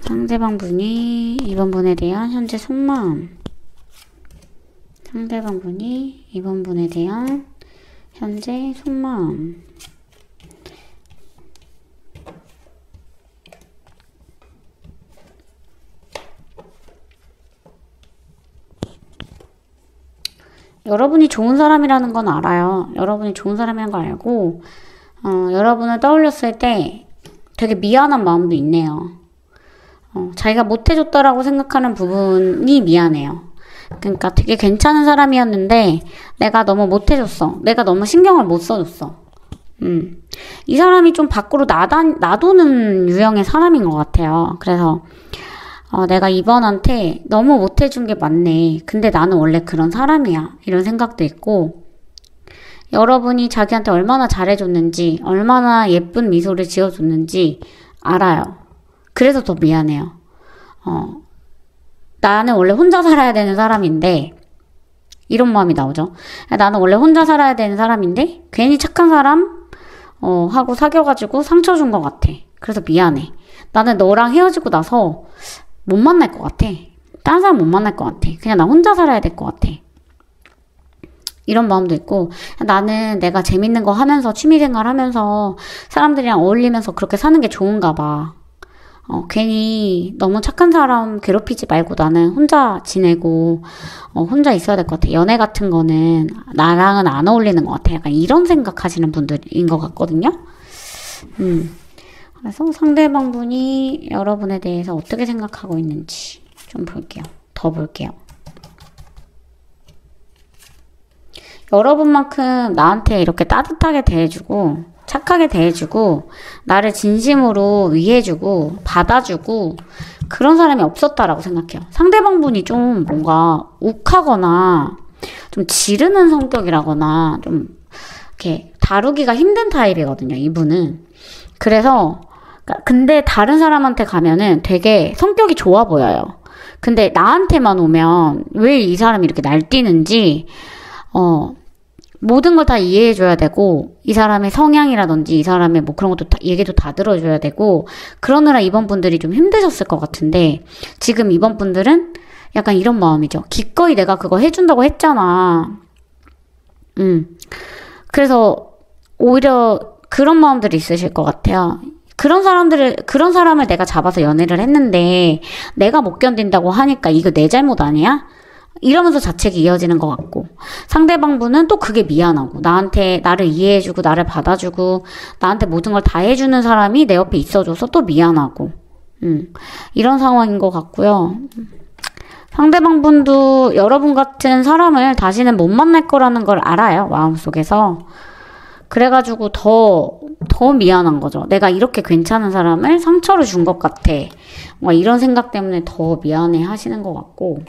상대방 분이 이번 분에 대한 현재 속마음. 상대방 분이 이번 분에 대한 현재 속마음. 여러분이 좋은 사람이라는 건 알아요. 여러분이 좋은 사람이라는 걸 알고 여러분을 떠올렸을 때 되게 미안한 마음도 있네요. 자기가 못해줬다라고 생각하는 부분이 미안해요. 그러니까 되게 괜찮은 사람이었는데 내가 너무 못해줬어. 내가 너무 신경을 못 써줬어. 이 사람이 좀 밖으로 놔두는 유형의 사람인 것 같아요. 그래서 내가 이번한테 너무 못해준 게 맞네. 근데 나는 원래 그런 사람이야. 이런 생각도 있고, 여러분이 자기한테 얼마나 잘해줬는지, 얼마나 예쁜 미소를 지어줬는지 알아요. 그래서 더 미안해요. 나는 원래 혼자 살아야 되는 사람인데, 이런 마음이 나오죠. 나는 원래 혼자 살아야 되는 사람인데, 괜히 착한 사람, 하고 사귀어가지고 상처 준 것 같아. 그래서 미안해. 나는 너랑 헤어지고 나서 못 만날 것 같아. 다른 사람 못 만날 것 같아. 그냥 나 혼자 살아야 될 것 같아. 이런 마음도 있고, 나는 내가 재밌는 거 하면서 취미생활 하면서 사람들이랑 어울리면서 그렇게 사는 게 좋은가 봐. 괜히 너무 착한 사람 괴롭히지 말고 나는 혼자 지내고 혼자 있어야 될 것 같아. 연애 같은 거는 나랑은 안 어울리는 것 같아. 약간 이런 생각하시는 분들인 것 같거든요. 그래서 상대방분이 여러분에 대해서 어떻게 생각하고 있는지 좀 볼게요. 더 볼게요. 여러분만큼 나한테 이렇게 따뜻하게 대해주고 착하게 대해주고 나를 진심으로 위해주고 받아주고 그런 사람이 없었다라고 생각해요. 상대방분이 좀 뭔가 욱하거나 좀 지르는 성격이라거나 좀 이렇게 다루기가 힘든 타입이거든요. 이분은. 그래서 근데 다른 사람한테 가면은 되게 성격이 좋아 보여요. 근데 나한테만 오면 왜 이 사람이 이렇게 날뛰는지 모든 걸 다 이해해줘야 되고 이 사람의 성향이라든지 이 사람의 뭐 그런 것도 다 얘기도 다 들어줘야 되고 그러느라 이번 분들이 좀 힘드셨을 것 같은데 지금 이번 분들은 약간 이런 마음이죠. 기꺼이 내가 그거 해준다고 했잖아. 그래서 오히려 그런 마음들이 있으실 것 같아요. 그런 사람을 내가 잡아서 연애를 했는데 내가 못 견딘다고 하니까 이거 내 잘못 아니야? 이러면서 자책이 이어지는 것 같고 상대방분은 또 그게 미안하고 나를 이해해주고 나를 받아주고 나한테 모든 걸 다 해주는 사람이 내 옆에 있어줘서 또 미안하고 이런 상황인 것 같고요. 상대방분도 여러분 같은 사람을 다시는 못 만날 거라는 걸 알아요. 마음속에서. 그래가지고 더 미안한 거죠. 내가 이렇게 괜찮은 사람을 상처를 준 것 같아. 이런 생각 때문에 더 미안해 하시는 것 같고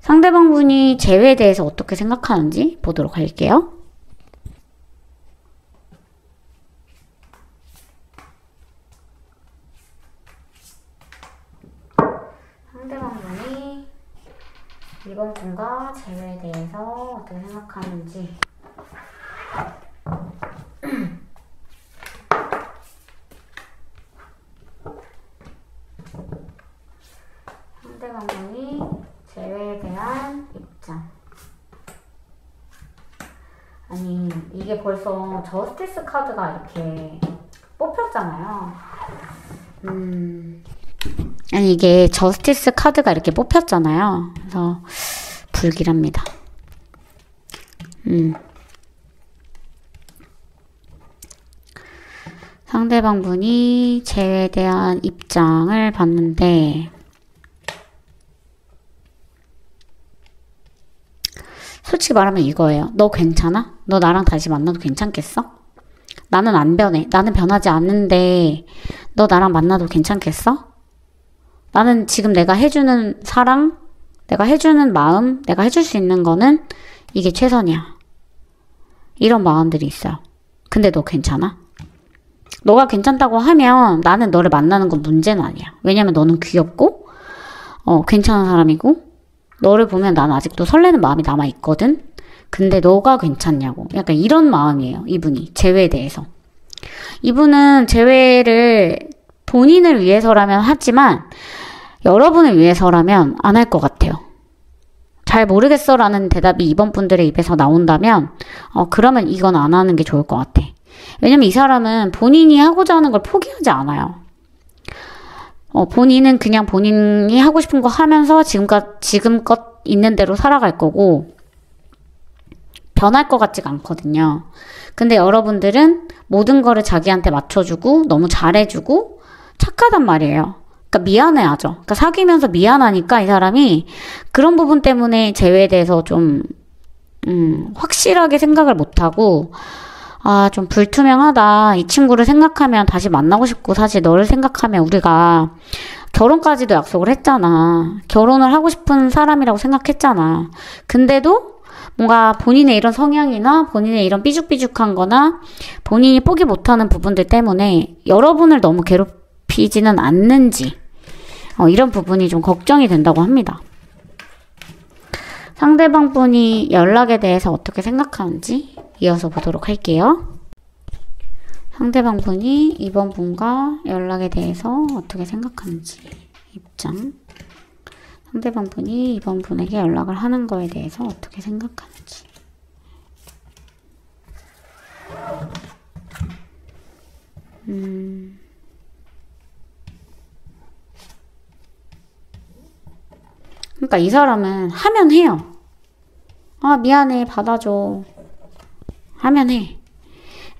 상대방분이 재회에 대해서 어떻게 생각하는지 보도록 할게요. 상대방분이 이번 분과 재회에 대해서 어떻게 생각하는지 상대방분이 재회에 대한 입장. 아니 이게 벌써 저스티스 카드가 이렇게 뽑혔잖아요. 아니 이게 저스티스 카드가 이렇게 뽑혔잖아요. 그래서 불길합니다. 상대방분이 재회에 대한 입장을 봤는데 솔직히 말하면 이거예요. 너 괜찮아? 너 나랑 다시 만나도 괜찮겠어? 나는 안 변해. 나는 변하지 않는데 너 나랑 만나도 괜찮겠어? 나는 지금 내가 해주는 사랑, 내가 해주는 마음, 내가 해줄 수 있는 거는 이게 최선이야. 이런 마음들이 있어요. 근데 너 괜찮아? 너가 괜찮다고 하면 나는 너를 만나는 건 문제는 아니야. 왜냐면 너는 귀엽고 괜찮은 사람이고 너를 보면 난 아직도 설레는 마음이 남아있거든. 근데 너가 괜찮냐고. 약간 이런 마음이에요. 이분이. 재회에 대해서. 이분은 재회를 본인을 위해서라면 하지만 여러분을 위해서라면 안 할 것 같아요. 잘 모르겠어 라는 대답이 2번 분들의 입에서 나온다면 그러면 이건 안 하는 게 좋을 것 같아. 왜냐면 이 사람은 본인이 하고자 하는 걸 포기하지 않아요. 본인은 그냥 본인이 하고 싶은 거 하면서 지금껏 있는 대로 살아갈 거고 변할 것 같지가 않거든요. 근데 여러분들은 모든 거를 자기한테 맞춰주고 너무 잘해주고 착하단 말이에요. 그러니까 미안해하죠. 그러니까 사귀면서 미안하니까 이 사람이 그런 부분 때문에 재회에 대해서 좀 확실하게 생각을 못하고 좀 불투명하다. 이 친구를 생각하면 다시 만나고 싶고 사실 너를 생각하면 우리가 결혼까지도 약속을 했잖아. 결혼을 하고 싶은 사람이라고 생각했잖아. 근데도 뭔가 본인의 이런 성향이나 본인의 이런 삐죽삐죽한 거나 본인이 포기 못하는 부분들 때문에 여러분을 너무 괴롭히지는 않는지 이런 부분이 좀 걱정이 된다고 합니다. 상대방 분이 연락에 대해서 어떻게 생각하는지 이어서 보도록 할게요. 상대방 분이 2번 분과 연락에 대해서 어떻게 생각하는지 입장. 상대방 분이 2번 분에게 연락을 하는 거에 대해서 어떻게 생각하는지. 그러니까 이 사람은 하면 해요. 미안해, 받아줘. 하면 해.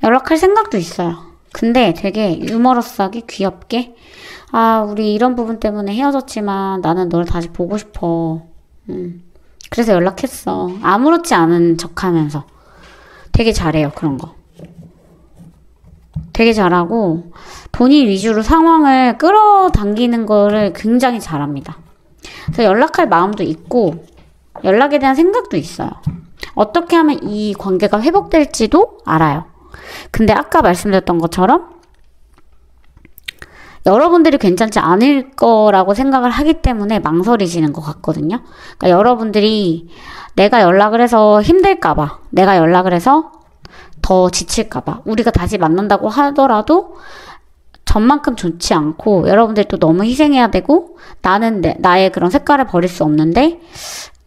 연락할 생각도 있어요. 근데 되게 유머러스하게 귀엽게 우리 이런 부분 때문에 헤어졌지만 나는 너를 다시 보고 싶어. 그래서 연락했어. 아무렇지 않은 척하면서 되게 잘해요. 그런 거. 되게 잘하고 본인 위주로 상황을 끌어당기는 거를 굉장히 잘합니다. 그래서 연락할 마음도 있고 연락에 대한 생각도 있어요. 어떻게 하면 이 관계가 회복될지도 알아요. 근데 아까 말씀드렸던 것처럼 여러분들이 괜찮지 않을 거라고 생각을 하기 때문에 망설이시는 것 같거든요. 그러니까 여러분들이 내가 연락을 해서 힘들까봐, 내가 연락을 해서 더 지칠까봐, 우리가 다시 만난다고 하더라도 전만큼 좋지 않고 여러분들이 또 너무 희생해야 되고 나는 나의 그런 색깔을 버릴 수 없는데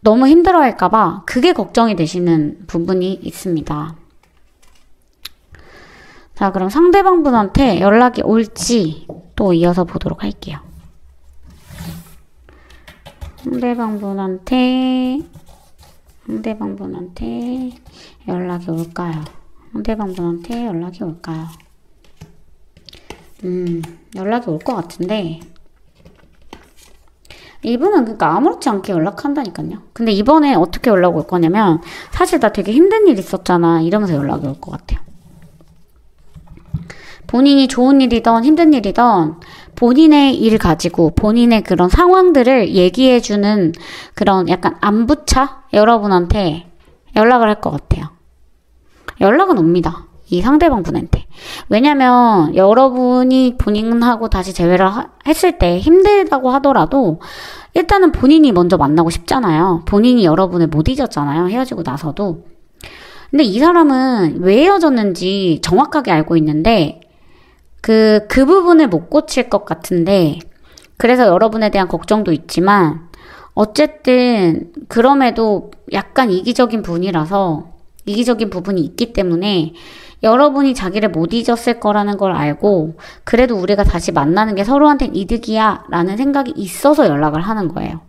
너무 힘들어할까봐 그게 걱정이 되시는 부분이 있습니다. 자, 그럼 상대방 분한테 연락이 올지 또 이어서 보도록 할게요. 상대방 분한테 연락이 올까요? 상대방 분한테 연락이 올까요? 연락이 올 것 같은데 이분은 그러니까 아무렇지 않게 연락한다니까요. 근데 이번에 어떻게 연락 올 거냐면 사실 나 되게 힘든 일 있었잖아 이러면서 연락이 올 것 같아요. 본인이 좋은 일이든 힘든 일이든 본인의 일을 가지고 본인의 그런 상황들을 얘기해주는 그런 약간 안부차 여러분한테 연락을 할 것 같아요. 연락은 옵니다. 이 상대방 분한테. 왜냐면 여러분이 본인하고 다시 재회를 했을 때 힘들다고 하더라도 일단은 본인이 먼저 만나고 싶잖아요. 본인이 여러분을 못 잊었잖아요. 헤어지고 나서도. 근데 이 사람은 왜 헤어졌는지 정확하게 알고 있는데 그 부분을 못 고칠 것 같은데 그래서 여러분에 대한 걱정도 있지만 어쨌든 그럼에도 약간 이기적인 분이라서 이기적인 부분이 있기 때문에 여러분이 자기를 못 잊었을 거라는 걸 알고 그래도 우리가 다시 만나는 게 서로한테는 이득이야 라는 생각이 있어서 연락을 하는 거예요.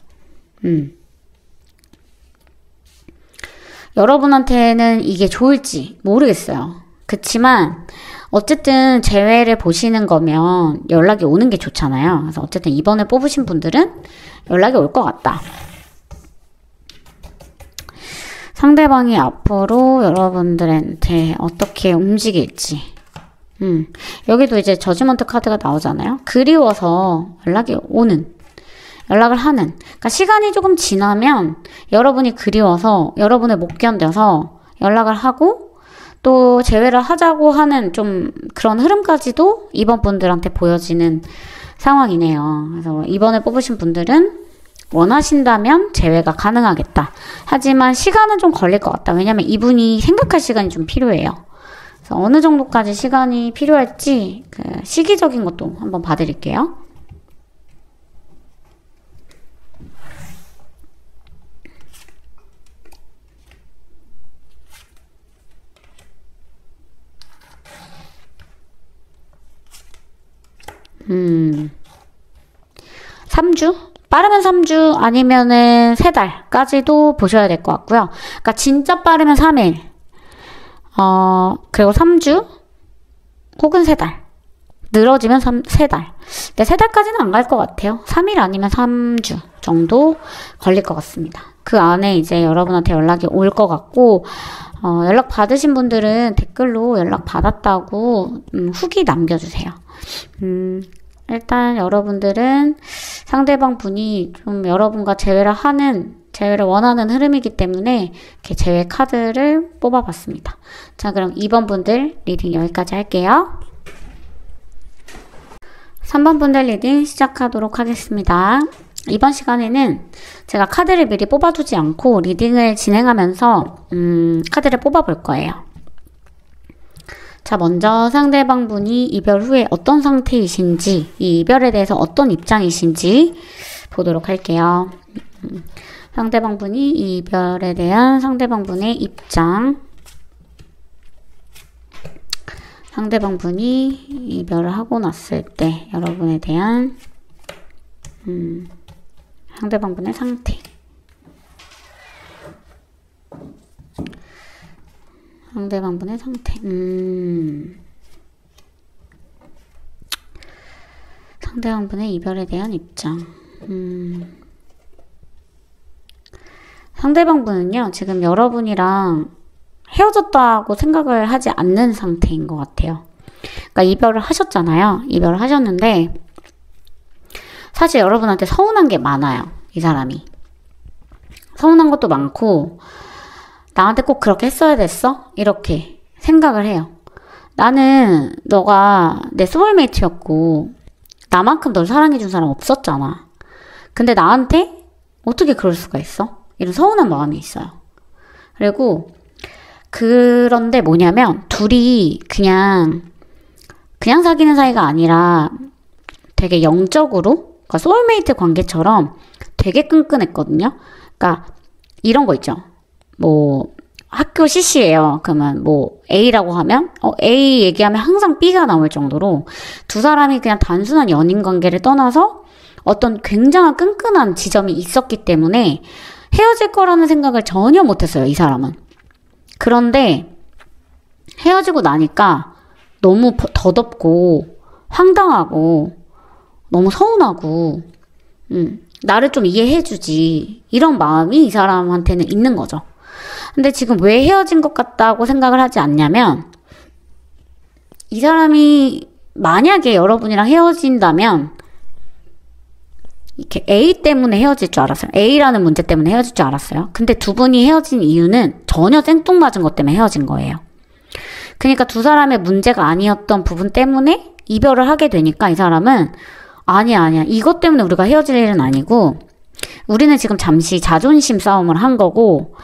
여러분한테는 이게 좋을지 모르겠어요. 그치만 어쨌든 재회를 보시는 거면 연락이 오는 게 좋잖아요. 그래서 어쨌든 이번에 뽑으신 분들은 연락이 올 것 같다. 상대방이 앞으로 여러분들한테 어떻게 움직일지. 여기도 이제 저지먼트 카드가 나오잖아요. 그리워서 연락을 하는. 그러니까 시간이 조금 지나면 여러분이 그리워서 여러분을 못 견뎌서 연락을 하고 또 재회를 하자고 하는 좀 그런 흐름까지도 이번 분들한테 보여지는 상황이네요. 그래서 이번에 뽑으신 분들은 원하신다면 재회가 가능하겠다. 하지만 시간은 좀 걸릴 것 같다. 왜냐면 이분이 생각할 시간이 좀 필요해요. 그래서 어느 정도까지 시간이 필요할지 그 시기적인 것도 한번 봐드릴게요. 음, 3주? 빠르면 3주 아니면은 3달까지도 보셔야 될 것 같고요. 그러니까 진짜 빠르면 3일. 그리고 3주 혹은 3달. 늘어지면 3달. 근데 3달까지는 안 갈 것 같아요. 3일 아니면 3주 정도 걸릴 것 같습니다. 그 안에 이제 여러분한테 연락이 올 것 같고, 연락 받으신 분들은 댓글로 연락 받았다고 후기 남겨주세요. 일단 여러분들은 상대방 분이 좀 여러분과 재회를 원하는 흐름이기 때문에 이렇게 재회 카드를 뽑아봤습니다. 자, 그럼 2번 분들 리딩 여기까지 할게요. 3번 분들 리딩 시작하도록 하겠습니다. 이번 시간에는 제가 카드를 미리 뽑아두지 않고 리딩을 진행하면서 카드를 뽑아볼 거예요. 자, 먼저 상대방 분이 이별 후에 어떤 상태이신지, 이 이별에 대해서 어떤 입장이신지 보도록 할게요. 상대방 분이 이 이별에 대한 상대방 분의 입장, 상대방 분이 이별을 하고 났을 때 여러분에 대한 상대방 분의 상태, 상대방 분의 상태, 상대방 분의 이별에 대한 입장. 상대방 분은요, 지금 여러분이랑 헤어졌다고 생각을 하지 않는 상태인 것 같아요. 그러니까 이별을 하셨잖아요. 이별을 하셨는데 사실 여러분한테 서운한 게 많아요. 이 사람이. 서운한 것도 많고 나한테 꼭 그렇게 했어야 됐어? 이렇게 생각을 해요. 나는 너가 내 소울메이트였고 나만큼 널 사랑해준 사람 없었잖아. 근데 나한테 어떻게 그럴 수가 있어? 이런 서운한 마음이 있어요. 그리고 그런데 뭐냐면 둘이 그냥 사귀는 사이가 아니라 되게 영적으로, 그러니까 소울메이트 관계처럼 되게 끈끈했거든요. 그러니까 이런 거 있죠. 뭐 학교 CC예요. 그러면 뭐 A라고 하면 A 얘기하면 항상 B가 나올 정도로 두 사람이 그냥 단순한 연인 관계를 떠나서 어떤 굉장한 끈끈한 지점이 있었기 때문에 헤어질 거라는 생각을 전혀 못했어요. 이 사람은. 그런데 헤어지고 나니까 너무 더덥고 황당하고 너무 서운하고 나를 좀 이해해주지 이런 마음이 이 사람한테는 있는 거죠. 근데 지금 왜 헤어진 것 같다고 생각을 하지 않냐면 이 사람이 만약에 여러분이랑 헤어진다면 이렇게 A 때문에 헤어질 줄 알았어요. A라는 문제 때문에 헤어질 줄 알았어요. 근데 두 분이 헤어진 이유는 전혀 생뚱맞은 것 때문에 헤어진 거예요. 그러니까 두 사람의 문제가 아니었던 부분 때문에 이별을 하게 되니까 이 사람은 아니야. 이것 때문에 우리가 헤어질 일은 아니고 우리는 지금 잠시 자존심 싸움을 한 거고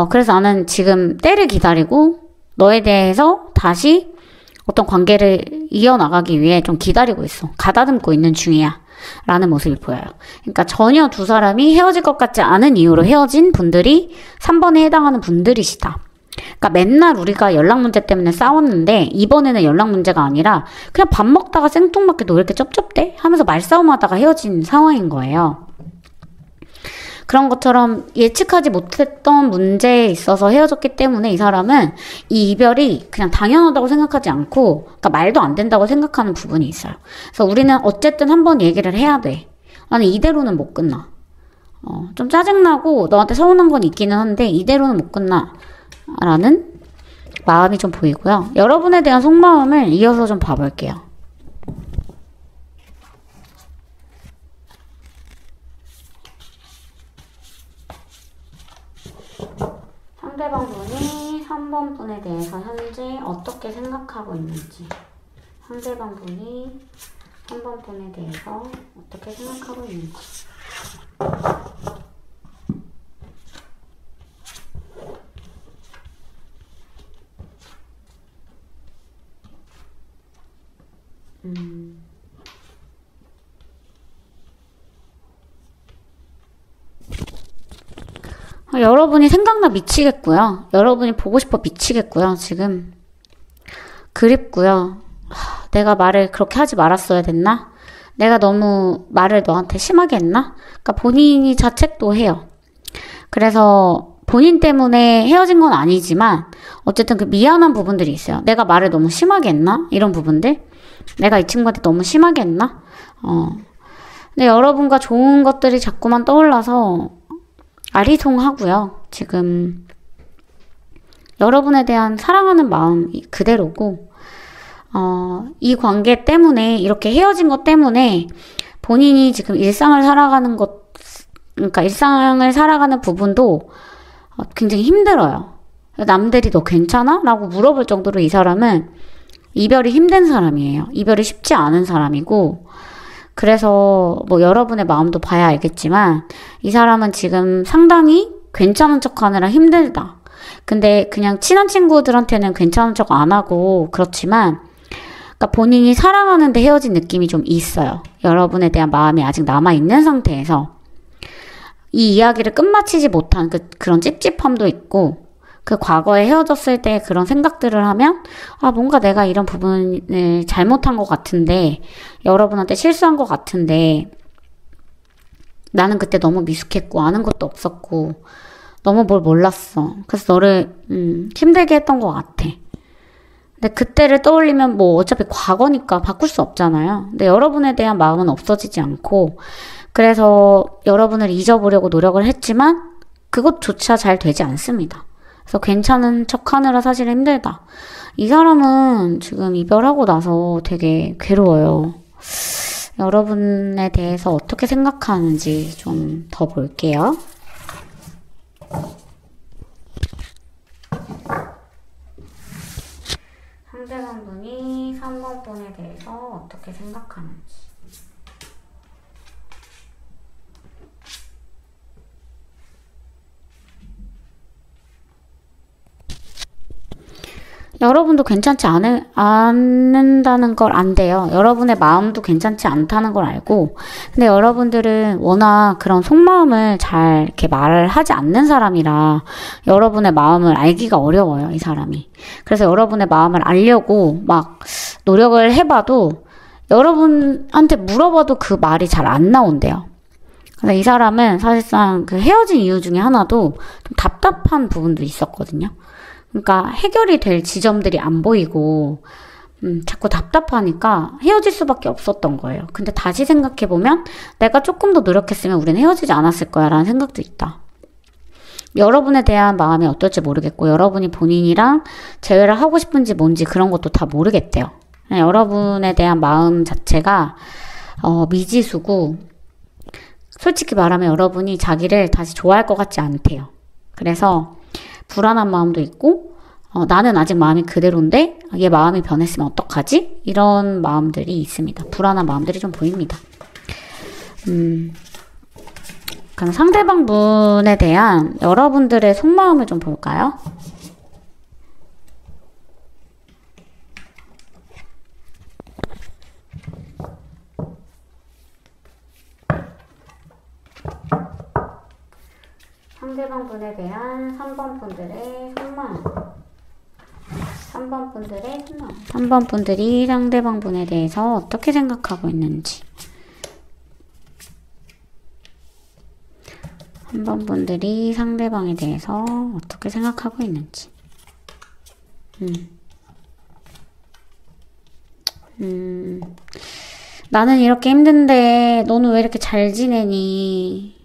그래서 나는 지금 때를 기다리고 너에 대해서 다시 어떤 관계를 이어나가기 위해 좀 기다리고 있어. 가다듬고 있는 중이야. 라는 모습이 보여요. 그러니까 전혀 두 사람이 헤어질 것 같지 않은 이유로 헤어진 분들이 3번에 해당하는 분들이시다. 그러니까 맨날 우리가 연락 문제 때문에 싸웠는데 이번에는 연락 문제가 아니라 그냥 밥 먹다가 생뚱맞게 너 왜 이렇게 쩝쩝대? 하면서 말싸움하다가 헤어진 상황인 거예요. 그런 것처럼 예측하지 못했던 문제에 있어서 헤어졌기 때문에 이 사람은 이 이별이 그냥 당연하다고 생각하지 않고 그러니까 말도 안 된다고 생각하는 부분이 있어요. 그래서 우리는 어쨌든 한번 얘기를 해야 돼. 나는 이대로는 못 끝나. 좀 짜증나고 너한테 서운한 건 있기는 한데 이대로는 못 끝나. 라는 마음이 좀 보이고요. 여러분에 대한 속마음을 이어서 좀 봐볼게요. 상대방 분이 3번 분에 대해서 현재 어떻게 생각하고 있는지, 상대방 분이 3번 분에 대해서 어떻게 생각하고 있는지. 여러분이 생각나 미치겠고요. 여러분이 보고 싶어 미치겠고요. 지금 그립고요. 내가 말을 그렇게 하지 말았어야 됐나? 내가 너무 말을 너한테 심하게 했나? 그러니까 본인이 자책도 해요. 그래서 본인 때문에 헤어진 건 아니지만 어쨌든 그 미안한 부분들이 있어요. 내가 말을 너무 심하게 했나? 이런 부분들. 내가 이 친구한테 너무 심하게 했나? 근데 여러분과 좋은 것들이 자꾸만 떠올라서 아리송하고요. 지금 여러분에 대한 사랑하는 마음 그대로고 이 관계 때문에 이렇게 헤어진 것 때문에 본인이 지금 일상을 살아가는 것 그러니까 일상을 살아가는 부분도 굉장히 힘들어요. 남들이 너 괜찮아? 라고 물어볼 정도로 이 사람은 이별이 힘든 사람이에요. 이별이 쉽지 않은 사람이고 그래서 뭐 여러분의 마음도 봐야 알겠지만 이 사람은 지금 상당히 괜찮은 척 하느라 힘들다. 근데 그냥 친한 친구들한테는 괜찮은 척 안 하고 그렇지만 그러니까 본인이 사랑하는데 헤어진 느낌이 좀 있어요. 여러분에 대한 마음이 아직 남아있는 상태에서 이 이야기를 끝마치지 못한 그런 찝찝함도 있고 그 과거에 헤어졌을 때 그런 생각들을 하면 뭔가 내가 이런 부분을 잘못한 것 같은데 여러분한테 실수한 것 같은데 나는 그때 너무 미숙했고 아는 것도 없었고 너무 뭘 몰랐어. 그래서 너를 힘들게 했던 것 같아. 근데 그때를 떠올리면 뭐 어차피 과거니까 바꿀 수 없잖아요. 근데 여러분에 대한 마음은 없어지지 않고 그래서 여러분을 잊어보려고 노력을 했지만 그것조차 잘 되지 않습니다. 그래서 괜찮은 척 하느라 사실 힘들다. 이 사람은 지금 이별하고 나서 되게 괴로워요. 여러분에 대해서 어떻게 생각하는지 좀 더 볼게요. 상대방분이 3번 분에 대해서 어떻게 생각하는지. 여러분도 괜찮지 않는다는 걸 안돼요. 여러분의 마음도 괜찮지 않다는 걸 알고 근데 여러분들은 워낙 그런 속마음을 잘 이렇게 말을 하지 않는 사람이라 여러분의 마음을 알기가 어려워요. 이 사람이. 그래서 여러분의 마음을 알려고 막 노력을 해봐도 여러분한테 물어봐도 그 말이 잘 안 나온대요. 그래서 이 사람은 사실상 그 헤어진 이유 중에 하나도 좀 답답한 부분도 있었거든요. 그러니까 해결이 될 지점들이 안 보이고 자꾸 답답하니까 헤어질 수밖에 없었던 거예요. 근데 다시 생각해보면 내가 조금 더 노력했으면 우리는 헤어지지 않았을 거야 라는 생각도 있다. 여러분에 대한 마음이 어떨지 모르겠고 여러분이 본인이랑 재회를 하고 싶은지 뭔지 그런 것도 다 모르겠대요. 여러분에 대한 마음 자체가 미지수고 솔직히 말하면 여러분이 자기를 다시 좋아할 것 같지 않대요. 그래서 불안한 마음도 있고 나는 아직 마음이 그대로인데 얘 마음이 변했으면 어떡하지? 이런 마음들이 있습니다. 불안한 마음들이 좀 보입니다. 그럼 상대방 분에 대한 여러분들의 속마음을 좀 볼까요? 상대방 분에 대한 3번 분들의 속마음. 3번 분들의 속마음. 3번 분들이 상대방 분에 대해서 어떻게 생각하고 있는지. 3번 분들이 상대방에 대해서 어떻게 생각하고 있는지. 나는 이렇게 힘든데 너는 왜 이렇게 잘 지내니?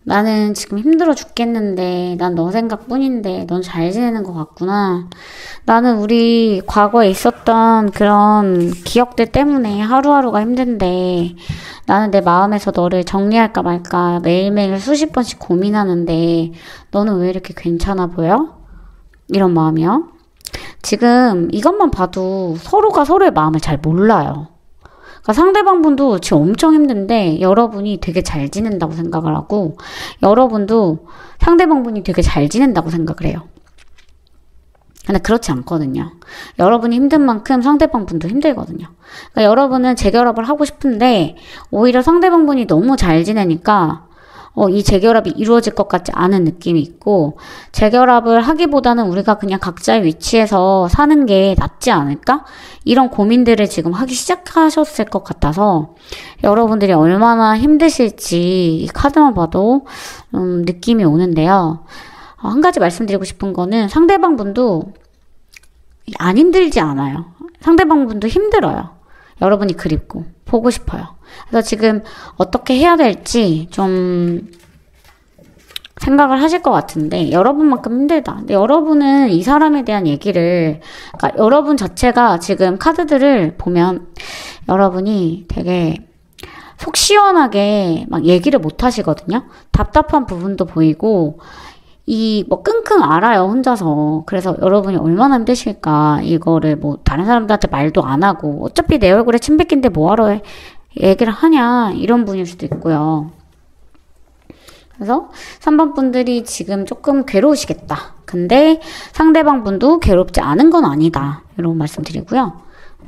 나는 지금 힘들어 죽겠는데 난 너 생각뿐인데 넌 잘 지내는 것 같구나. 나는 우리 과거에 있었던 그런 기억들 때문에 하루하루가 힘든데 나는 내 마음에서 너를 정리할까 말까 매일매일 수십 번씩 고민하는데 너는 왜 이렇게 괜찮아 보여? 이런 마음이요. 지금 이것만 봐도 서로가 서로의 마음을 잘 몰라요. 그러니까 상대방 분도 지금 엄청 힘든데 여러분이 되게 잘 지낸다고 생각을 하고 여러분도 상대방 분이 되게 잘 지낸다고 생각을 해요. 근데 그렇지 않거든요. 여러분이 힘든 만큼 상대방 분도 힘들거든요. 그러니까 여러분은 재결합을 하고 싶은데 오히려 상대방 분이 너무 잘 지내니까 이 재결합이 이루어질 것 같지 않은 느낌이 있고, 재결합을 하기보다는 우리가 그냥 각자의 위치에서 사는 게 낫지 않을까? 이런 고민들을 지금 하기 시작하셨을 것 같아서 여러분들이 얼마나 힘드실지 이 카드만 봐도 느낌이 오는데요. 한 가지 말씀드리고 싶은 거는 상대방 분도 안 힘들지 않아요. 상대방 분도 힘들어요. 여러분이 그립고 보고 싶어요. 그래서 지금 어떻게 해야 될지 좀 생각을 하실 것 같은데, 여러분만큼 힘들다. 근데 여러분은 이 사람에 대한 얘기를, 그러니까 여러분 자체가 지금 카드들을 보면 여러분이 되게 속 시원하게 막 얘기를 못 하시거든요. 답답한 부분도 보이고, 끙끙 앓아요, 혼자서. 그래서 여러분이 얼마나 힘드실까. 이거를 다른 사람들한테 말도 안 하고, 어차피 내 얼굴에 침 뱉긴데 뭐하러 얘기를 하냐, 이런 분일 수도 있고요. 그래서 3번 분들이 지금 조금 괴로우시겠다. 근데 상대방 분도 괴롭지 않은 건 아니다. 이런 말씀 드리고요.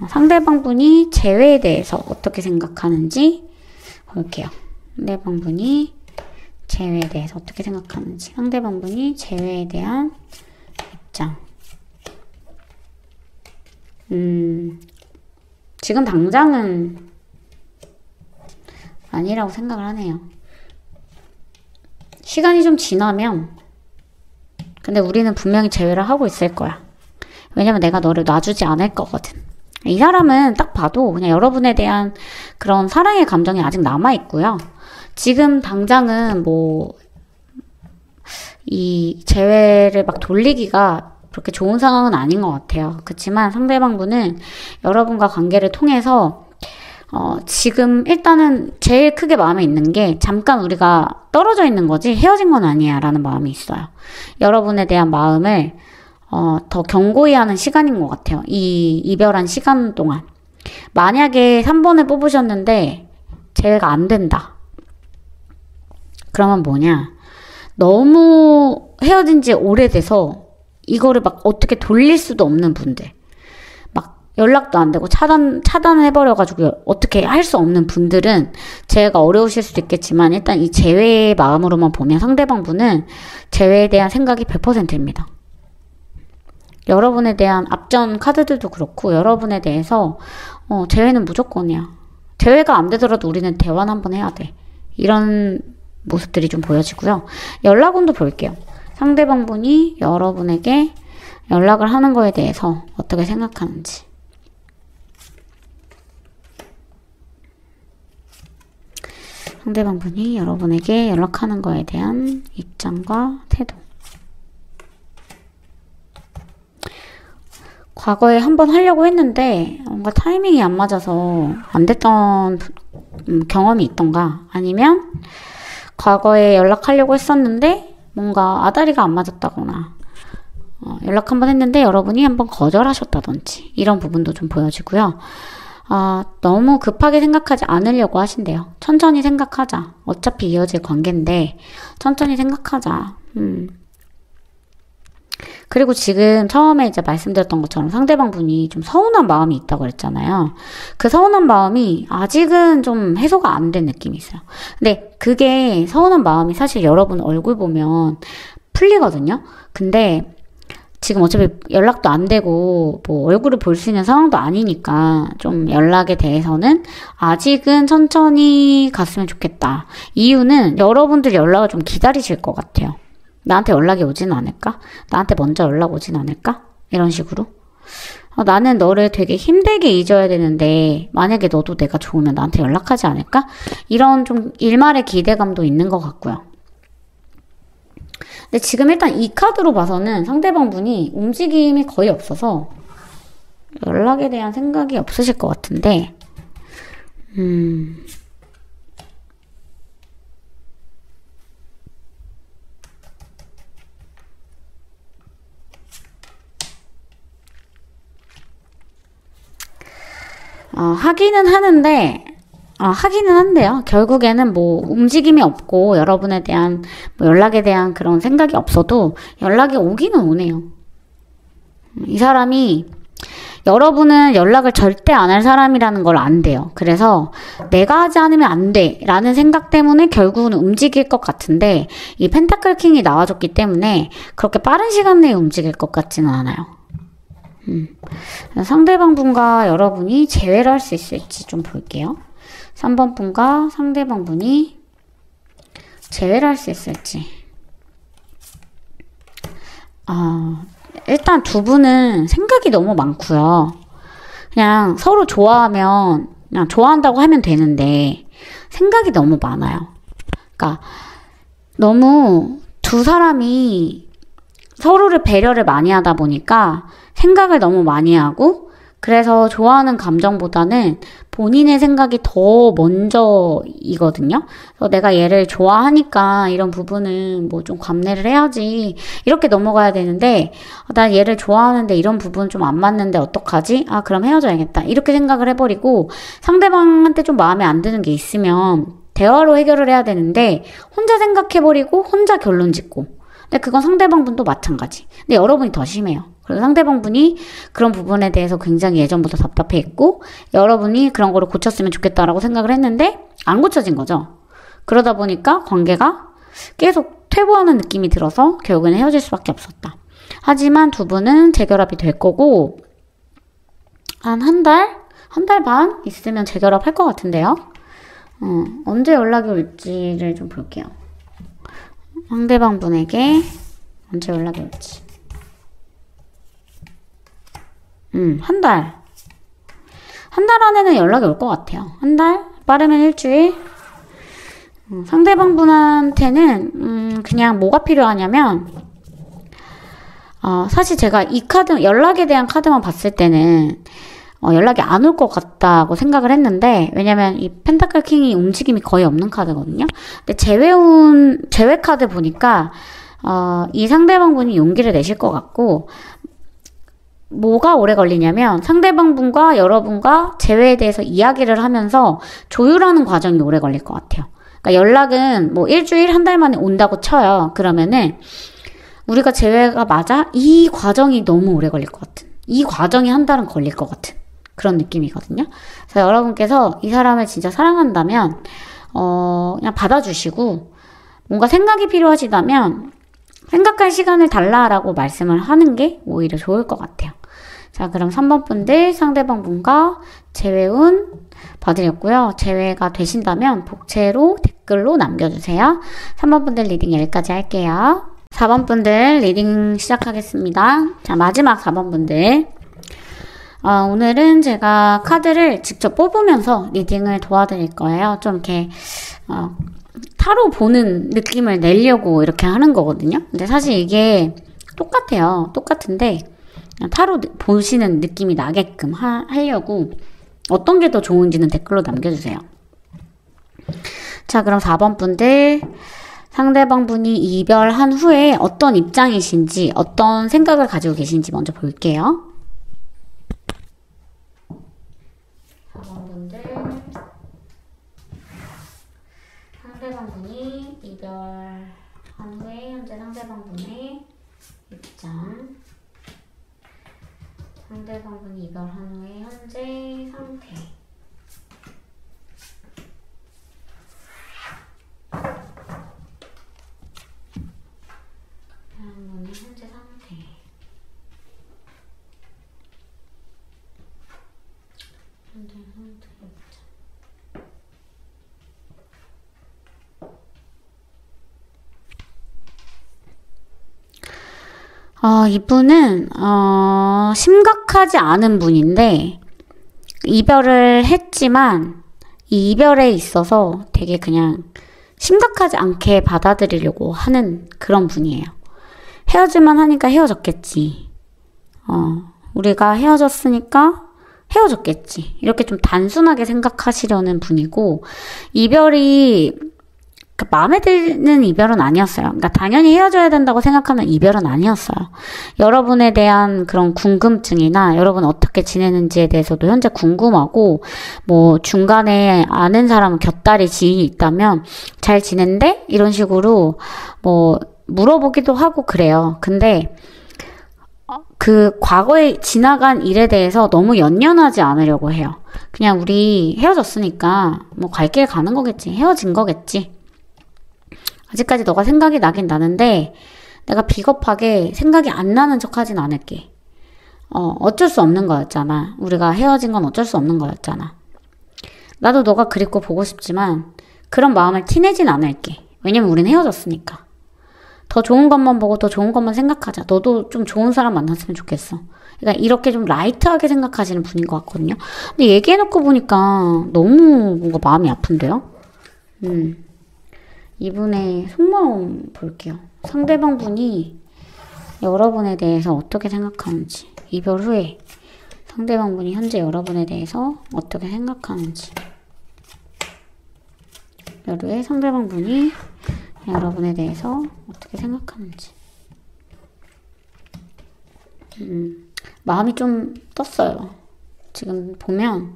상대방 분이 재회에 대해서 어떻게 생각하는지 볼게요. 상대방 분이 재회에 대해서 어떻게 생각하는지. 상대방 분이 재회에 대한 입장. 지금 당장은 아니라고 생각을 하네요. 시간이 좀 지나면, 근데 우리는 분명히 재회를 하고 있을 거야. 왜냐면 내가 너를 놔주지 않을 거거든. 이 사람은 딱 봐도 그냥 여러분에 대한 그런 사랑의 감정이 아직 남아있고요. 지금 당장은 이 재회를 막 돌리기가 그렇게 좋은 상황은 아닌 것 같아요. 그렇지만 상대방 분은 여러분과 관계를 통해서 지금 일단은 제일 크게 마음에 있는 게 잠깐 우리가 떨어져 있는 거지 헤어진 건 아니야 라는 마음이 있어요. 여러분에 대한 마음을 더 견고히 하는 시간인 것 같아요. 이 이별한 시간 동안. 만약에 3번을 뽑으셨는데 재회가 안 된다. 그러면 뭐냐? 너무 헤어진 지 오래돼서 이거를 막 어떻게 돌릴 수도 없는 분들. 연락도 안 되고 차단을 해버려가지고 어떻게 할 수 없는 분들은 재회가 어려우실 수도 있겠지만, 일단 이 재회의 마음으로만 보면 상대방 분은 재회에 대한 생각이 100%입니다. 여러분에 대한 앞전 카드들도 그렇고 여러분에 대해서 재회는 무조건이야. 재회가 안 되더라도 우리는 대화는 한번 해야 돼. 이런 모습들이 좀 보여지고요. 연락운도 볼게요. 상대방 분이 여러분에게 연락을 하는 거에 대해서 어떻게 생각하는지. 상대방 분이 여러분에게 연락하는 거에 대한 입장과 태도. 과거에 한번 하려고 했는데 뭔가 타이밍이 안 맞아서 안 됐던 경험이 있던가, 아니면 과거에 연락하려고 했었는데 뭔가 아다리가 안 맞았다거나, 연락 한번 했는데 여러분이 한번 거절하셨다든지, 이런 부분도 좀 보여지고요. 너무 급하게 생각하지 않으려고 하신대요. 천천히 생각하자. 어차피 이어질 관계인데 천천히 생각하자. 그리고 지금 처음에 이제 말씀드렸던 것처럼 상대방 분이 좀 서운한 마음이 있다고 그랬잖아요. 그 서운한 마음이 아직은 좀 해소가 안 된 느낌이 있어요. 근데 그게 서운한 마음이 사실 여러분 얼굴 보면 풀리거든요. 근데 지금 어차피 연락도 안 되고 얼굴을 볼 수 있는 상황도 아니니까 좀 연락에 대해서는 아직은 천천히 갔으면 좋겠다. 이유는 여러분들 연락을 좀 기다리실 것 같아요. 나한테 연락이 오진 않을까? 나한테 먼저 연락 오진 않을까? 이런 식으로. 나는 너를 되게 힘들게 잊어야 되는데 만약에 너도 내가 좋으면 나한테 연락하지 않을까? 이런 좀 일말의 기대감도 있는 것 같고요. 근데 지금 일단 이 카드로 봐서는 상대방 분이 움직임이 거의 없어서 연락에 대한 생각이 없으실 것 같은데, 하기는 하는데, 하기는 한데요. 결국에는 움직임이 없고 여러분에 대한 연락에 대한 그런 생각이 없어도 연락이 오기는 오네요. 이 사람이 여러분은 연락을 절대 안 할 사람이라는 걸 안대요. 그래서 내가 하지 않으면 안 돼 라는 생각 때문에 결국은 움직일 것 같은데 이 펜타클 킹이 나와줬기 때문에 그렇게 빠른 시간 내에 움직일 것 같지는 않아요. 상대방 분과 여러분이 재회를 할 수 있을지 좀 볼게요. 3번 분과 상대방 분이 재회를 할 수 있을지. 일단 두 분은 생각이 너무 많고요. 그냥 서로 좋아하면 그냥 좋아한다고 하면 되는데 생각이 너무 많아요. 그러니까 너무 두 사람이 서로를 배려를 많이 하다 보니까 생각을 너무 많이 하고 그래서 좋아하는 감정보다는 본인의 생각이 더 먼저이거든요. 그래서 내가 얘를 좋아하니까 이런 부분은 뭐 좀 감내를 해야지 이렇게 넘어가야 되는데 나 얘를 좋아하는데 이런 부분 좀 안 맞는데 어떡하지? 그럼 헤어져야겠다. 이렇게 생각을 해버리고 상대방한테 좀 마음에 안 드는 게 있으면 대화로 해결을 해야 되는데 혼자 생각해버리고 혼자 결론 짓고 근데 그건 상대방 분도 마찬가지. 근데 여러분이 더 심해요. 그래서 상대방 분이 그런 부분에 대해서 굉장히 예전부터 답답해했고 여러분이 그런 거를 고쳤으면 좋겠다라고 생각을 했는데 안 고쳐진 거죠. 그러다 보니까 관계가 계속 퇴보하는 느낌이 들어서 결국에는 헤어질 수밖에 없었다. 하지만 두 분은 재결합이 될 거고 한 달 반 있으면 재결합 할 것 같은데요. 언제 연락이 올지를 좀 볼게요. 상대방 분에게 언제 연락이 올지. 한 달. 한 달 안에는 연락이 올 것 같아요. 한 달? 빠르면 일주일? 상대방 분한테는, 그냥 뭐가 필요하냐면, 사실 제가 이 카드, 연락에 대한 카드만 봤을 때는, 연락이 안 올 것 같다고 생각을 했는데, 왜냐면 이 펜타클 킹이 움직임이 거의 없는 카드거든요. 근데 재회 카드 보니까, 이 상대방 분이 용기를 내실 것 같고, 뭐가 오래 걸리냐면 상대방 분과 여러분과 재회에 대해서 이야기를 하면서 조율하는 과정이 오래 걸릴 것 같아요. 그러니까 연락은 뭐 일주일, 한 달 만에 온다고 쳐요. 그러면은 우리가 재회가 맞아? 이 과정이 너무 오래 걸릴 것 같은. 이 과정이 한 달은 걸릴 것 같은 그런 느낌이거든요. 그래서 여러분께서 이 사람을 진짜 사랑한다면 그냥 받아주시고 뭔가 생각이 필요하시다면 생각할 시간을 달라라고 말씀을 하는 게 오히려 좋을 것 같아요. 자, 그럼 3번 분들 상대방 분과 재회운 봐드렸고요. 재회가 되신다면 복채로 댓글로 남겨주세요. 3번 분들 리딩 여기까지 할게요. 4번 분들 리딩 시작하겠습니다. 자, 마지막 4번 분들. 오늘은 제가 카드를 직접 뽑으면서 리딩을 도와드릴 거예요. 좀 이렇게 타로 보는 느낌을 내려고 이렇게 하는 거거든요. 근데 사실 이게 똑같아요. 똑같은데 타로 보시는 느낌이 나게끔 하려고 어떤 게 더 좋은지는 댓글로 남겨주세요. 자, 그럼 4번 분들 상대방 분이 이별한 후에 어떤 입장이신지 어떤 생각을 가지고 계신지 먼저 볼게요. 4번 분들 상대방 분이 이별한 후에 현재 상대방 분의 입장, 상대방 분이 이별한 후에 현재 상태, 상대방 분의 현재 상태, 현재 상태 입장. 이분은 심각하지 않은 분인데 이별을 했지만 이 이별에 있어서 되게 그냥 심각하지 않게 받아들이려고 하는 그런 분이에요. 헤어질만 하니까 헤어졌겠지. 우리가 헤어졌으니까 헤어졌겠지. 이렇게 좀 단순하게 생각하시려는 분이고 이별이 마음에 드는 이별은 아니었어요. 그러니까 당연히 헤어져야 된다고 생각하는 이별은 아니었어요. 여러분에 대한 그런 궁금증이나 여러분 어떻게 지내는지에 대해서도 현재 궁금하고 뭐 중간에 아는 사람 곁다리 지인이 있다면 잘 지낸대? 이런 식으로 뭐 물어보기도 하고 그래요. 근데 그 과거에 지나간 일에 대해서 너무 연연하지 않으려고 해요. 그냥 우리 헤어졌으니까 뭐 갈 길 가는 거겠지. 헤어진 거겠지. 아직까지 너가 생각이 나긴 나는데 내가 비겁하게 생각이 안 나는 척 하진 않을게. 어쩔 수 없는 거였잖아. 우리가 헤어진 건 어쩔 수 없는 거였잖아. 나도 너가 그립고 보고 싶지만 그런 마음을 티내진 않을게. 왜냐면 우린 헤어졌으니까. 더 좋은 것만 보고 더 좋은 것만 생각하자. 너도 좀 좋은 사람 만났으면 좋겠어. 그러니까 이렇게 좀 라이트하게 생각하시는 분인 것 같거든요. 근데 얘기해놓고 보니까 너무 뭔가 마음이 아픈데요? 이분의 속마음 볼게요. 상대방 분이 여러분에 대해서 어떻게 생각하는지. 이별 후에 상대방 분이 현재 여러분에 대해서 어떻게 생각하는지. 이별 후에 상대방 분이 여러분에 대해서 어떻게 생각하는지. 마음이 좀 떴어요. 지금 보면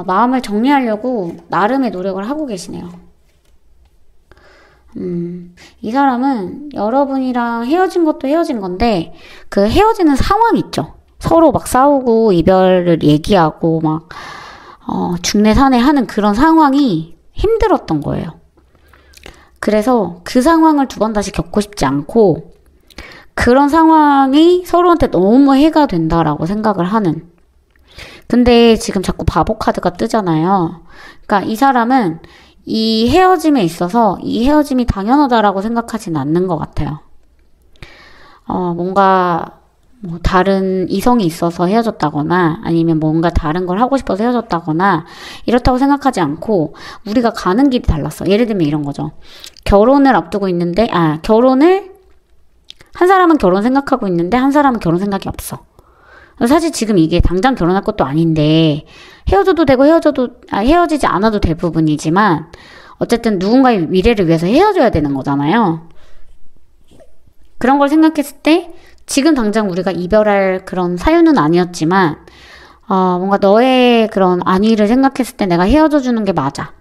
마음을 정리하려고 나름의 노력을 하고 계시네요. 이 사람은 여러분이랑 헤어진 것도 헤어진 건데 그 헤어지는 상황 있죠. 서로 막 싸우고 이별을 얘기하고 막 중내산에 하는 그런 상황이 힘들었던 거예요. 그래서 그 상황을 두 번 다시 겪고 싶지 않고 그런 상황이 서로한테 너무 해가 된다라고 생각을 하는. 근데 지금 자꾸 바보 카드가 뜨잖아요. 그러니까 이 사람은 이 헤어짐에 있어서 이 헤어짐이 당연하다라고 생각하진 않는 것 같아요. 뭔가 뭐 다른 이성이 있어서 헤어졌다거나 아니면 뭔가 다른 걸 하고 싶어서 헤어졌다거나 이렇다고 생각하지 않고 우리가 가는 길이 달랐어. 예를 들면 이런 거죠. 결혼을 앞두고 있는데 한 사람은 결혼 생각하고 있는데 한 사람은 결혼 생각이 없어. 사실 지금 이게 당장 결혼할 것도 아닌데 헤어져도 되고 헤어지지 않아도 될 부분이지만 어쨌든 누군가의 미래를 위해서 헤어져야 되는 거잖아요. 그런 걸 생각했을 때 지금 당장 우리가 이별할 그런 사유는 아니었지만 뭔가 너의 그런 안위를 생각했을 때 내가 헤어져 주는 게 맞아.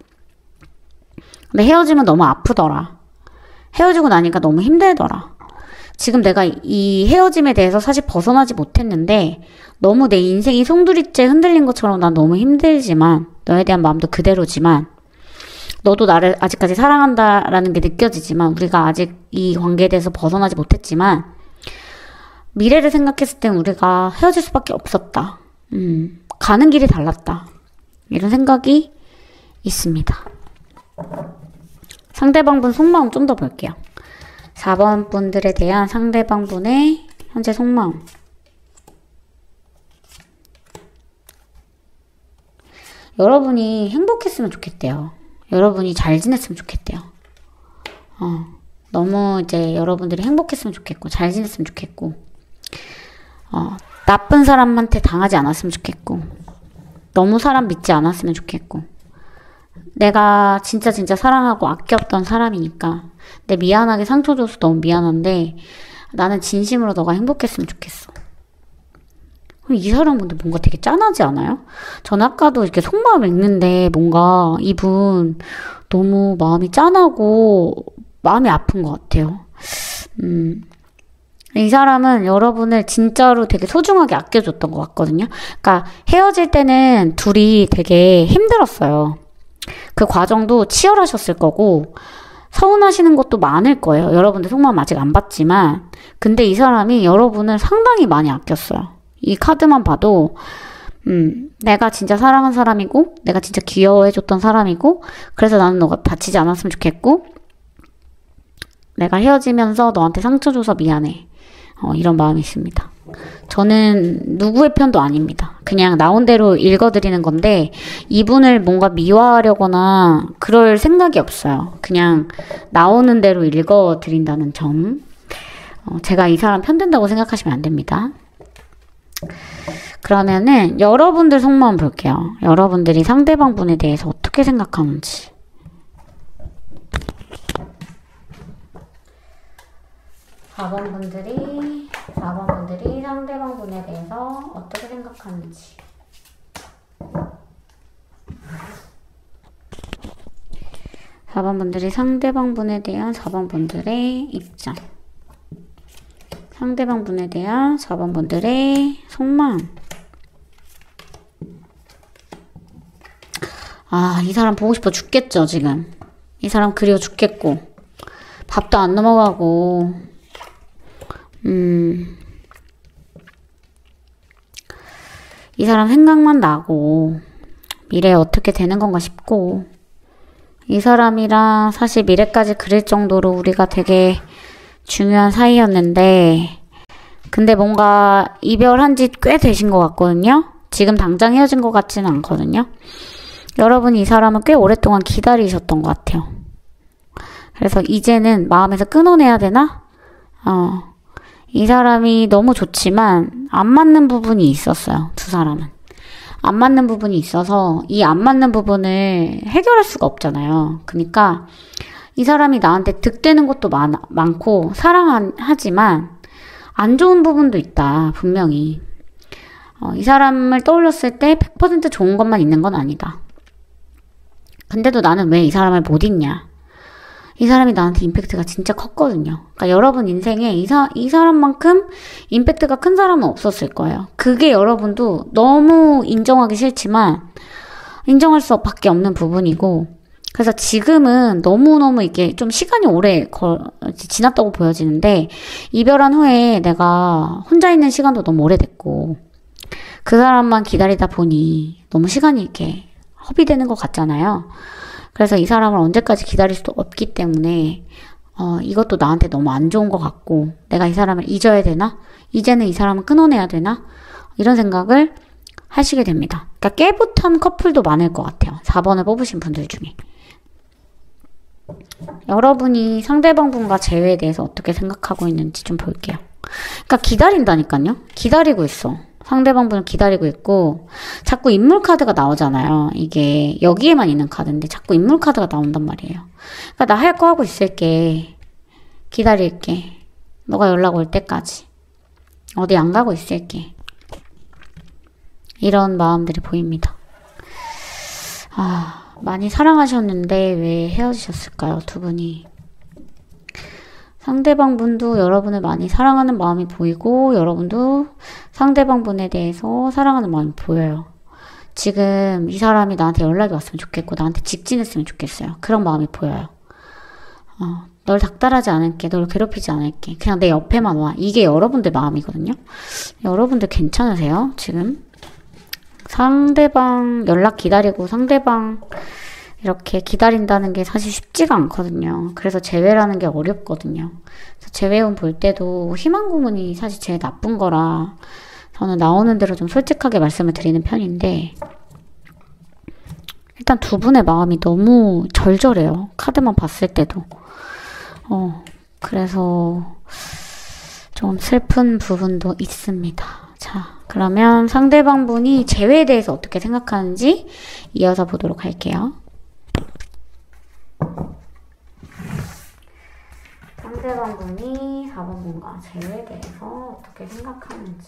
근데 헤어지면 너무 아프더라. 헤어지고 나니까 너무 힘들더라. 지금 내가 이 헤어짐에 대해서 사실 벗어나지 못했는데 너무 내 인생이 송두리째 흔들린 것처럼 난 너무 힘들지만 너에 대한 마음도 그대로지만 너도 나를 아직까지 사랑한다라는 게 느껴지지만 우리가 아직 이 관계에 대해서 벗어나지 못했지만 미래를 생각했을 땐 우리가 헤어질 수밖에 없었다. 가는 길이 달랐다. 이런 생각이 있습니다. 상대방 분 속마음 좀 더 볼게요. 4번 분들에 대한 상대방 분의 현재 속마음. 여러분이 행복했으면 좋겠대요. 여러분이 잘 지냈으면 좋겠대요. 너무 이제 여러분들이 행복했으면 좋겠고 잘 지냈으면 좋겠고 나쁜 사람한테 당하지 않았으면 좋겠고 너무 사람 믿지 않았으면 좋겠고 내가 진짜 사랑하고 아꼈던 사람이니까 내 미안하게 상처 줘서 너무 미안한데 나는 진심으로 너가 행복했으면 좋겠어. 이 사람 근데 뭔가 되게 짠하지 않아요? 전 아까도 이렇게 속마음 읽는데 뭔가 이분 너무 마음이 짠하고 마음이 아픈 것 같아요. 이 사람은 여러분을 진짜로 되게 소중하게 아껴줬던 것 같거든요. 그러니까 헤어질 때는 둘이 되게 힘들었어요. 그 과정도 치열하셨을 거고 서운하시는 것도 많을 거예요. 여러분들 속마음 아직 안 봤지만 근데 이 사람이 여러분을 상당히 많이 아꼈어요. 이 카드만 봐도 내가 진짜 사랑한 사람이고 내가 진짜 귀여워해줬던 사람이고 그래서 나는 너가 다치지 않았으면 좋겠고 내가 헤어지면서 너한테 상처 줘서 미안해. 이런 마음이 있습니다. 저는 누구의 편도 아닙니다. 그냥 나온 대로 읽어드리는 건데 이분을 뭔가 미화하려거나 그럴 생각이 없어요. 그냥 나오는 대로 읽어드린다는 점. 제가 이 사람 편든다고 생각하시면 안 됩니다. 그러면은 여러분들 속마음 볼게요. 여러분들이 상대방 분에 대해서 어떻게 생각하는지. 4번 분들이 상대방 분에 대해서 어떻게 생각하는지. 4번 분들이 상대방 분에 대한 4번 분들의 입장. 상대방 분에 대한 4번 분들의 속마음. 아, 이 사람 보고 싶어 죽겠죠, 지금. 이 사람 그리워 죽겠고. 밥도 안 넘어가고. 이 사람 생각만 나고. 미래에 어떻게 되는 건가 싶고. 이 사람이랑 사실 미래까지 그릴 정도로 우리가 되게 중요한 사이였는데, 근데 뭔가 이별한 지 꽤 되신 것 같거든요? 지금 당장 헤어진 것 같지는 않거든요? 여러분이 이 사람을 꽤 오랫동안 기다리셨던 것 같아요. 그래서 이제는 마음에서 끊어내야 되나? 이 사람이 너무 좋지만 안 맞는 부분이 있었어요. 두 사람은. 안 맞는 부분이 있어서 이 안 맞는 부분을 해결할 수가 없잖아요. 그러니까 이 사람이 나한테 득되는 것도 많고 사랑하지만 안 좋은 부분도 있다. 분명히. 이 사람을 떠올렸을 때 100% 좋은 것만 있는 건 아니다. 근데도 나는 왜 이 사람을 못 잊냐. 이 사람이 나한테 임팩트가 진짜 컸거든요. 그러니까 여러분 인생에 이 사람만큼 임팩트가 큰 사람은 없었을 거예요. 그게 여러분도 너무 인정하기 싫지만 인정할 수밖에 없는 부분이고, 그래서 지금은 너무너무 이게 좀 시간이 오래 지났다고 보여지는데, 이별한 후에 내가 혼자 있는 시간도 너무 오래됐고, 그 사람만 기다리다 보니 너무 시간이 이렇게 허비되는 것 같잖아요. 그래서 이 사람을 언제까지 기다릴 수도 없기 때문에 이것도 나한테 너무 안 좋은 것 같고, 내가 이 사람을 잊어야 되나? 이제는 이 사람을 끊어내야 되나? 이런 생각을 하시게 됩니다. 그러니까 깨부탄 커플도 많을 것 같아요. 4번을 뽑으신 분들 중에. 여러분이 상대방 분과 재회에 대해서 어떻게 생각하고 있는지 좀 볼게요. 그러니까 기다린다니까요. 기다리고 있어. 상대방 분을 기다리고 있고, 자꾸 인물 카드가 나오잖아요. 이게 여기에만 있는 카드인데 자꾸 인물 카드가 나온단 말이에요. 그러니까 나 할 거 하고 있을게. 기다릴게. 너가 연락 올 때까지. 어디 안 가고 있을게. 이런 마음들이 보입니다. 많이 사랑하셨는데 왜 헤어지셨을까요? 두 분이. 상대방 분도 여러분을 많이 사랑하는 마음이 보이고, 여러분도 상대방 분에 대해서 사랑하는 마음이 보여요. 지금 이 사람이 나한테 연락이 왔으면 좋겠고, 나한테 직진했으면 좋겠어요. 그런 마음이 보여요. 널 닥달하지 않을게. 널 괴롭히지 않을게. 그냥 내 옆에만 와. 이게 여러분들 마음이거든요. 여러분들 괜찮으세요? 지금? 상대방 연락 기다리고 상대방 이렇게 기다린다는 게 사실 쉽지가 않거든요. 그래서 재회라는 게 어렵거든요. 그래서 재회운 볼 때도 희망 고문이 사실 제일 나쁜 거라 저는 나오는 대로 좀 솔직하게 말씀을 드리는 편인데, 일단 두 분의 마음이 너무 절절해요. 카드만 봤을 때도. 그래서 좀 슬픈 부분도 있습니다. 자, 그러면 상대방 분이 재회에 대해서 어떻게 생각하는지 이어서 보도록 할게요. 상대방 분이 4번 분과 재회에 대해서 어떻게 생각하는지.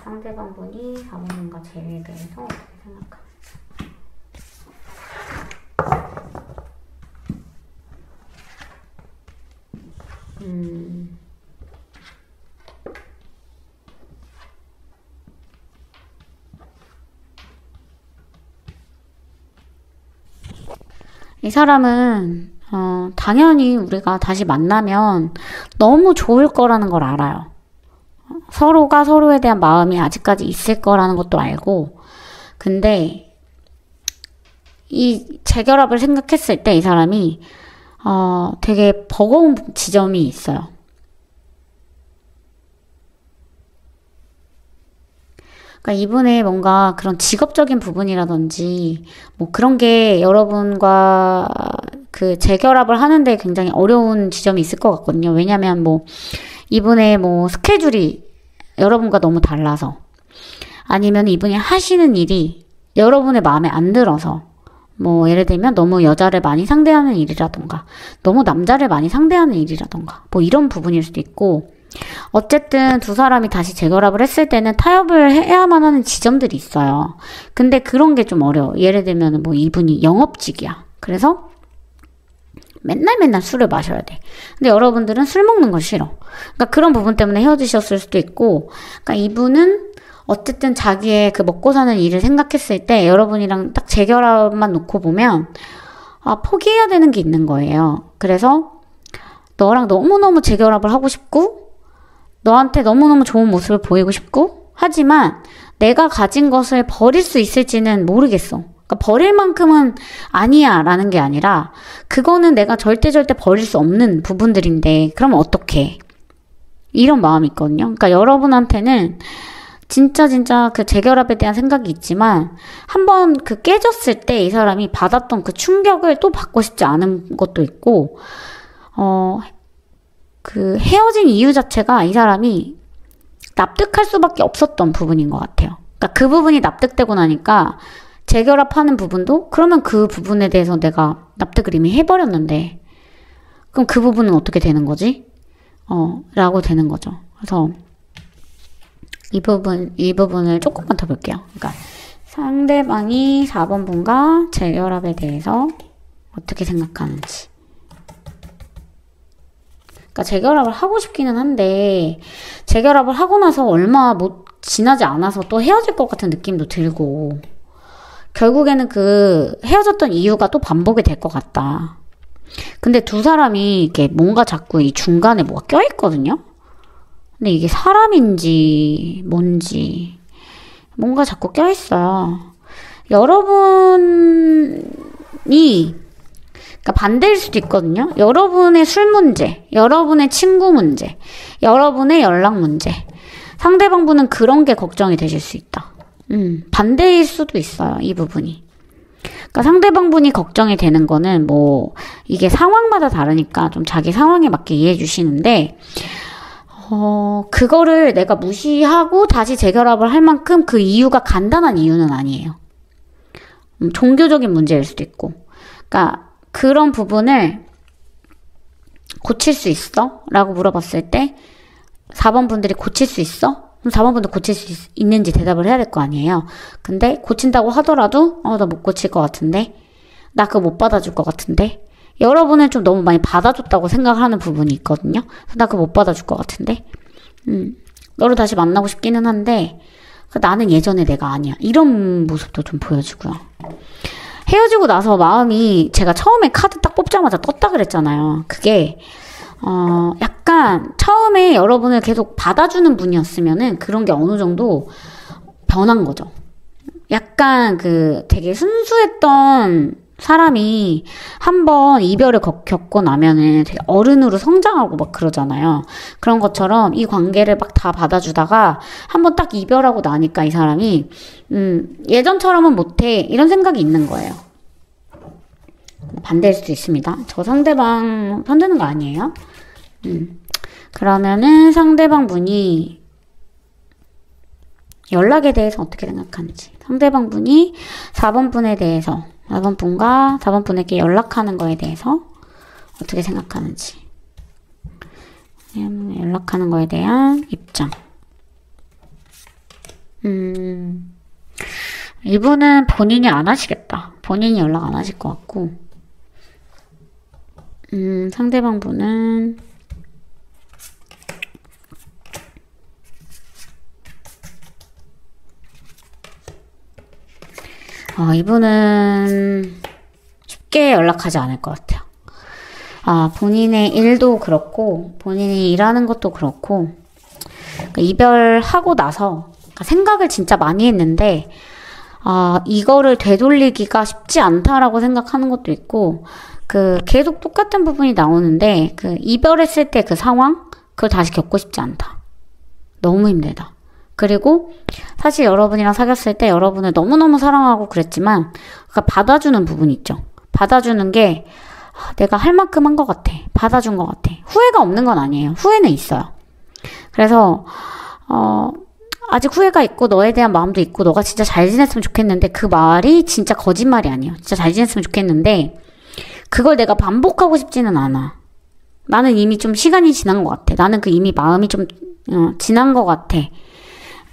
상대방 분이 4번 분과 재회에 대해서 어떻게 생각하는지. 이 사람은 당연히 우리가 다시 만나면 너무 좋을 거라는 걸 알아요. 서로가 서로에 대한 마음이 아직까지 있을 거라는 것도 알고, 근데 이 재결합을 생각했을 때 이 사람이 되게 버거운 지점이 있어요. 그러니까 이분의 뭔가 그런 직업적인 부분이라든지 뭐 그런 게 여러분과 그 재결합을 하는데 굉장히 어려운 지점이 있을 것 같거든요. 왜냐면 뭐 이분의 뭐 스케줄이 여러분과 너무 달라서, 아니면 이분이 하시는 일이 여러분의 마음에 안 들어서, 뭐 예를 들면 너무 여자를 많이 상대하는 일이라던가 너무 남자를 많이 상대하는 일이라던가 뭐 이런 부분일 수도 있고, 어쨌든 두 사람이 다시 재결합을 했을 때는 타협을 해야만 하는 지점들이 있어요. 근데 그런 게 좀 어려워. 예를 들면 뭐 이분이 영업직이야. 그래서 맨날 맨날 술을 마셔야 돼. 근데 여러분들은 술 먹는 거 싫어. 그러니까 그런 부분 때문에 헤어지셨을 수도 있고, 그러니까 이분은 어쨌든 자기의 그 먹고 사는 일을 생각했을 때 여러분이랑 딱 재결합만 놓고 보면 포기해야 되는 게 있는 거예요. 그래서 너랑 너무너무 재결합을 하고 싶고 너한테 너무너무 좋은 모습을 보이고 싶고 하지만 내가 가진 것을 버릴 수 있을지는 모르겠어. 그러니까 버릴 만큼은 아니야 라는 게 아니라 그거는 내가 절대 버릴 수 없는 부분들인데 그러면 어떡해. 이런 마음이 있거든요. 그러니까 여러분한테는 진짜 그 재결합에 대한 생각이 있지만 한번 그 깨졌을 때 이 사람이 받았던 그 충격을 또 받고 싶지 않은 것도 있고 그 헤어진 이유 자체가 이 사람이 납득할 수밖에 없었던 부분인 것 같아요. 그러니까 그 부분이 납득되고 나니까 재결합하는 부분도 그러면 그 부분에 대해서 내가 납득을 이미 해버렸는데 그럼 그 부분은 어떻게 되는 거지? 라고 되는 거죠. 그래서 이 부분을 조금만 더 볼게요. 그러니까 상대방이 4번 분과 재결합에 대해서 어떻게 생각하는지. 그러니까 재결합을 하고 싶기는 한데 재결합을 하고 나서 얼마 못 지나지 않아서 또 헤어질 것 같은 느낌도 들고 결국에는 그 헤어졌던 이유가 또 반복이 될 것 같다. 근데 두 사람이 이렇게 뭔가 자꾸 이 중간에 뭐가 껴있거든요? 근데 이게 사람인지 뭔지 뭔가 자꾸 껴있어요. 여러분이 그러니까 반대일 수도 있거든요. 여러분의 술 문제, 여러분의 친구 문제, 여러분의 연락 문제. 상대방 분은 그런 게 걱정이 되실 수 있다. 반대일 수도 있어요. 이 부분이. 그러니까 상대방 분이 걱정이 되는 거는 뭐 이게 상황마다 다르니까 좀 자기 상황에 맞게 이해해 주시는데 그거를 내가 무시하고 다시 재결합을 할 만큼 그 이유가 간단한 이유는 아니에요. 종교적인 문제일 수도 있고. 그러니까 그런 부분을 고칠 수 있어? 라고 물어봤을 때 4번 분들이 고칠 수 있어? 그럼 4번 분도 고칠 수 있는지 대답을 해야 될 거 아니에요. 근데 고친다고 하더라도 나 못 고칠 것 같은데 나 그거 못 받아줄 것 같은데 여러분은 좀 너무 많이 받아줬다고 생각하는 부분이 있거든요. 나 그거 못 받아줄 것 같은데 너를 다시 만나고 싶기는 한데 나는 예전에 내가 아니야. 이런 모습도 좀 보여지고요. 헤어지고 나서 마음이 제가 처음에 카드 딱 뽑자마자 떴다 그랬잖아요. 그게 약간 처음에 여러분을 계속 받아주는 분이었으면은 그런 게 어느 정도 변한 거죠. 약간 그 되게 순수했던 사람이 한번 이별을 겪고 나면은 되게 어른으로 성장하고 막 그러잖아요. 그런 것처럼 이 관계를 막 다 받아주다가 한번 딱 이별하고 나니까 이 사람이 예전처럼은 못해 이런 생각이 있는 거예요. 반대일 수도 있습니다. 저 상대방 편드는 거 아니에요? 그러면은 상대방 분이 연락에 대해서 어떻게 생각하는지. 상대방 분이 4번 분에 대해서 4번 분과 4번 분에게 연락하는 거에 대해서 어떻게 생각하는지. 연락하는 거에 대한 입장. 이분은 본인이 안 하시겠다. 본인이 연락 안 하실 것 같고. 상대방 분은 이분은 쉽게 연락하지 않을 것 같아요. 본인의 일도 그렇고 본인이 일하는 것도 그렇고 그러니까 이별하고 나서 그러니까 생각을 진짜 많이 했는데 이거를 되돌리기가 쉽지 않다라고 생각하는 것도 있고 그 계속 똑같은 부분이 나오는데 그 이별했을 때 그 상황 그걸 다시 겪고 싶지 않다. 너무 힘들다. 그리고 사실 여러분이랑 사귀었을 때 여러분을 너무너무 사랑하고 그랬지만 그러니까 받아주는 부분이 있죠. 받아주는 게 내가 할 만큼 한 것 같아. 받아준 것 같아. 후회가 없는 건 아니에요. 후회는 있어요. 그래서 아직 후회가 있고 너에 대한 마음도 있고 너가 진짜 잘 지냈으면 좋겠는데 그 말이 진짜 거짓말이 아니에요. 진짜 잘 지냈으면 좋겠는데 그걸 내가 반복하고 싶지는 않아. 나는 이미 좀 시간이 지난 것 같아. 나는 그 이미 마음이 좀 지난 것 같아.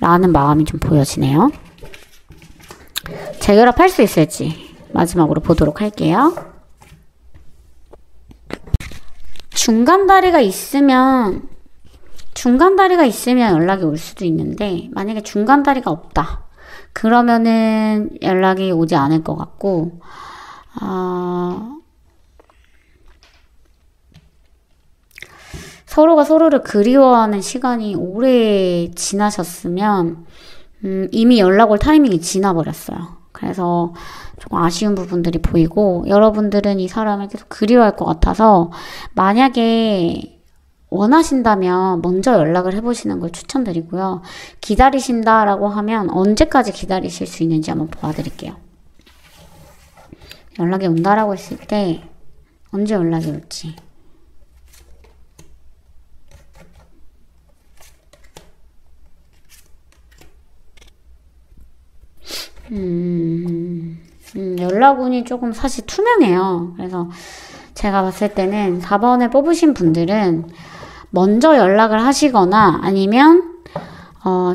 라는 마음이 좀 보여지네요. 재결합할 수 있을지 마지막으로 보도록 할게요. 중간다리가 있으면 연락이 올 수도 있는데, 만약에 중간다리가 없다. 그러면은 연락이 오지 않을 것 같고, 서로가 서로를 그리워하는 시간이 오래 지나셨으면, 이미 연락 올 타이밍이 지나버렸어요. 그래서 조금 아쉬운 부분들이 보이고, 여러분들은 이 사람을 계속 그리워할 것 같아서, 만약에 원하신다면 먼저 연락을 해보시는 걸 추천드리고요. 기다리신다라고 하면 언제까지 기다리실 수 있는지 한번 보아드릴게요. 연락이 온다라고 했을 때 언제 연락이 올지. 연락운이 조금 사실 투명해요. 그래서 제가 봤을 때는 4번을 뽑으신 분들은 먼저 연락을 하시거나 아니면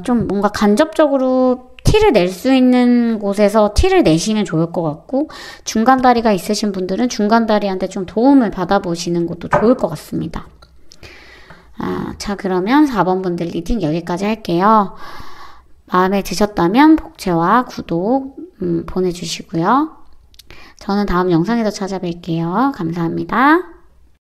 좀 뭔가 간접적으로 티를 낼 수 있는 곳에서 티를 내시면 좋을 것 같고, 중간다리가 있으신 분들은 중간다리한테 좀 도움을 받아보시는 것도 좋을 것 같습니다. 자, 그러면 4번 분들 리딩 여기까지 할게요. 마음에 드셨다면 복채와 구독 보내주시고요. 저는 다음 영상에서 찾아뵐게요. 감사합니다.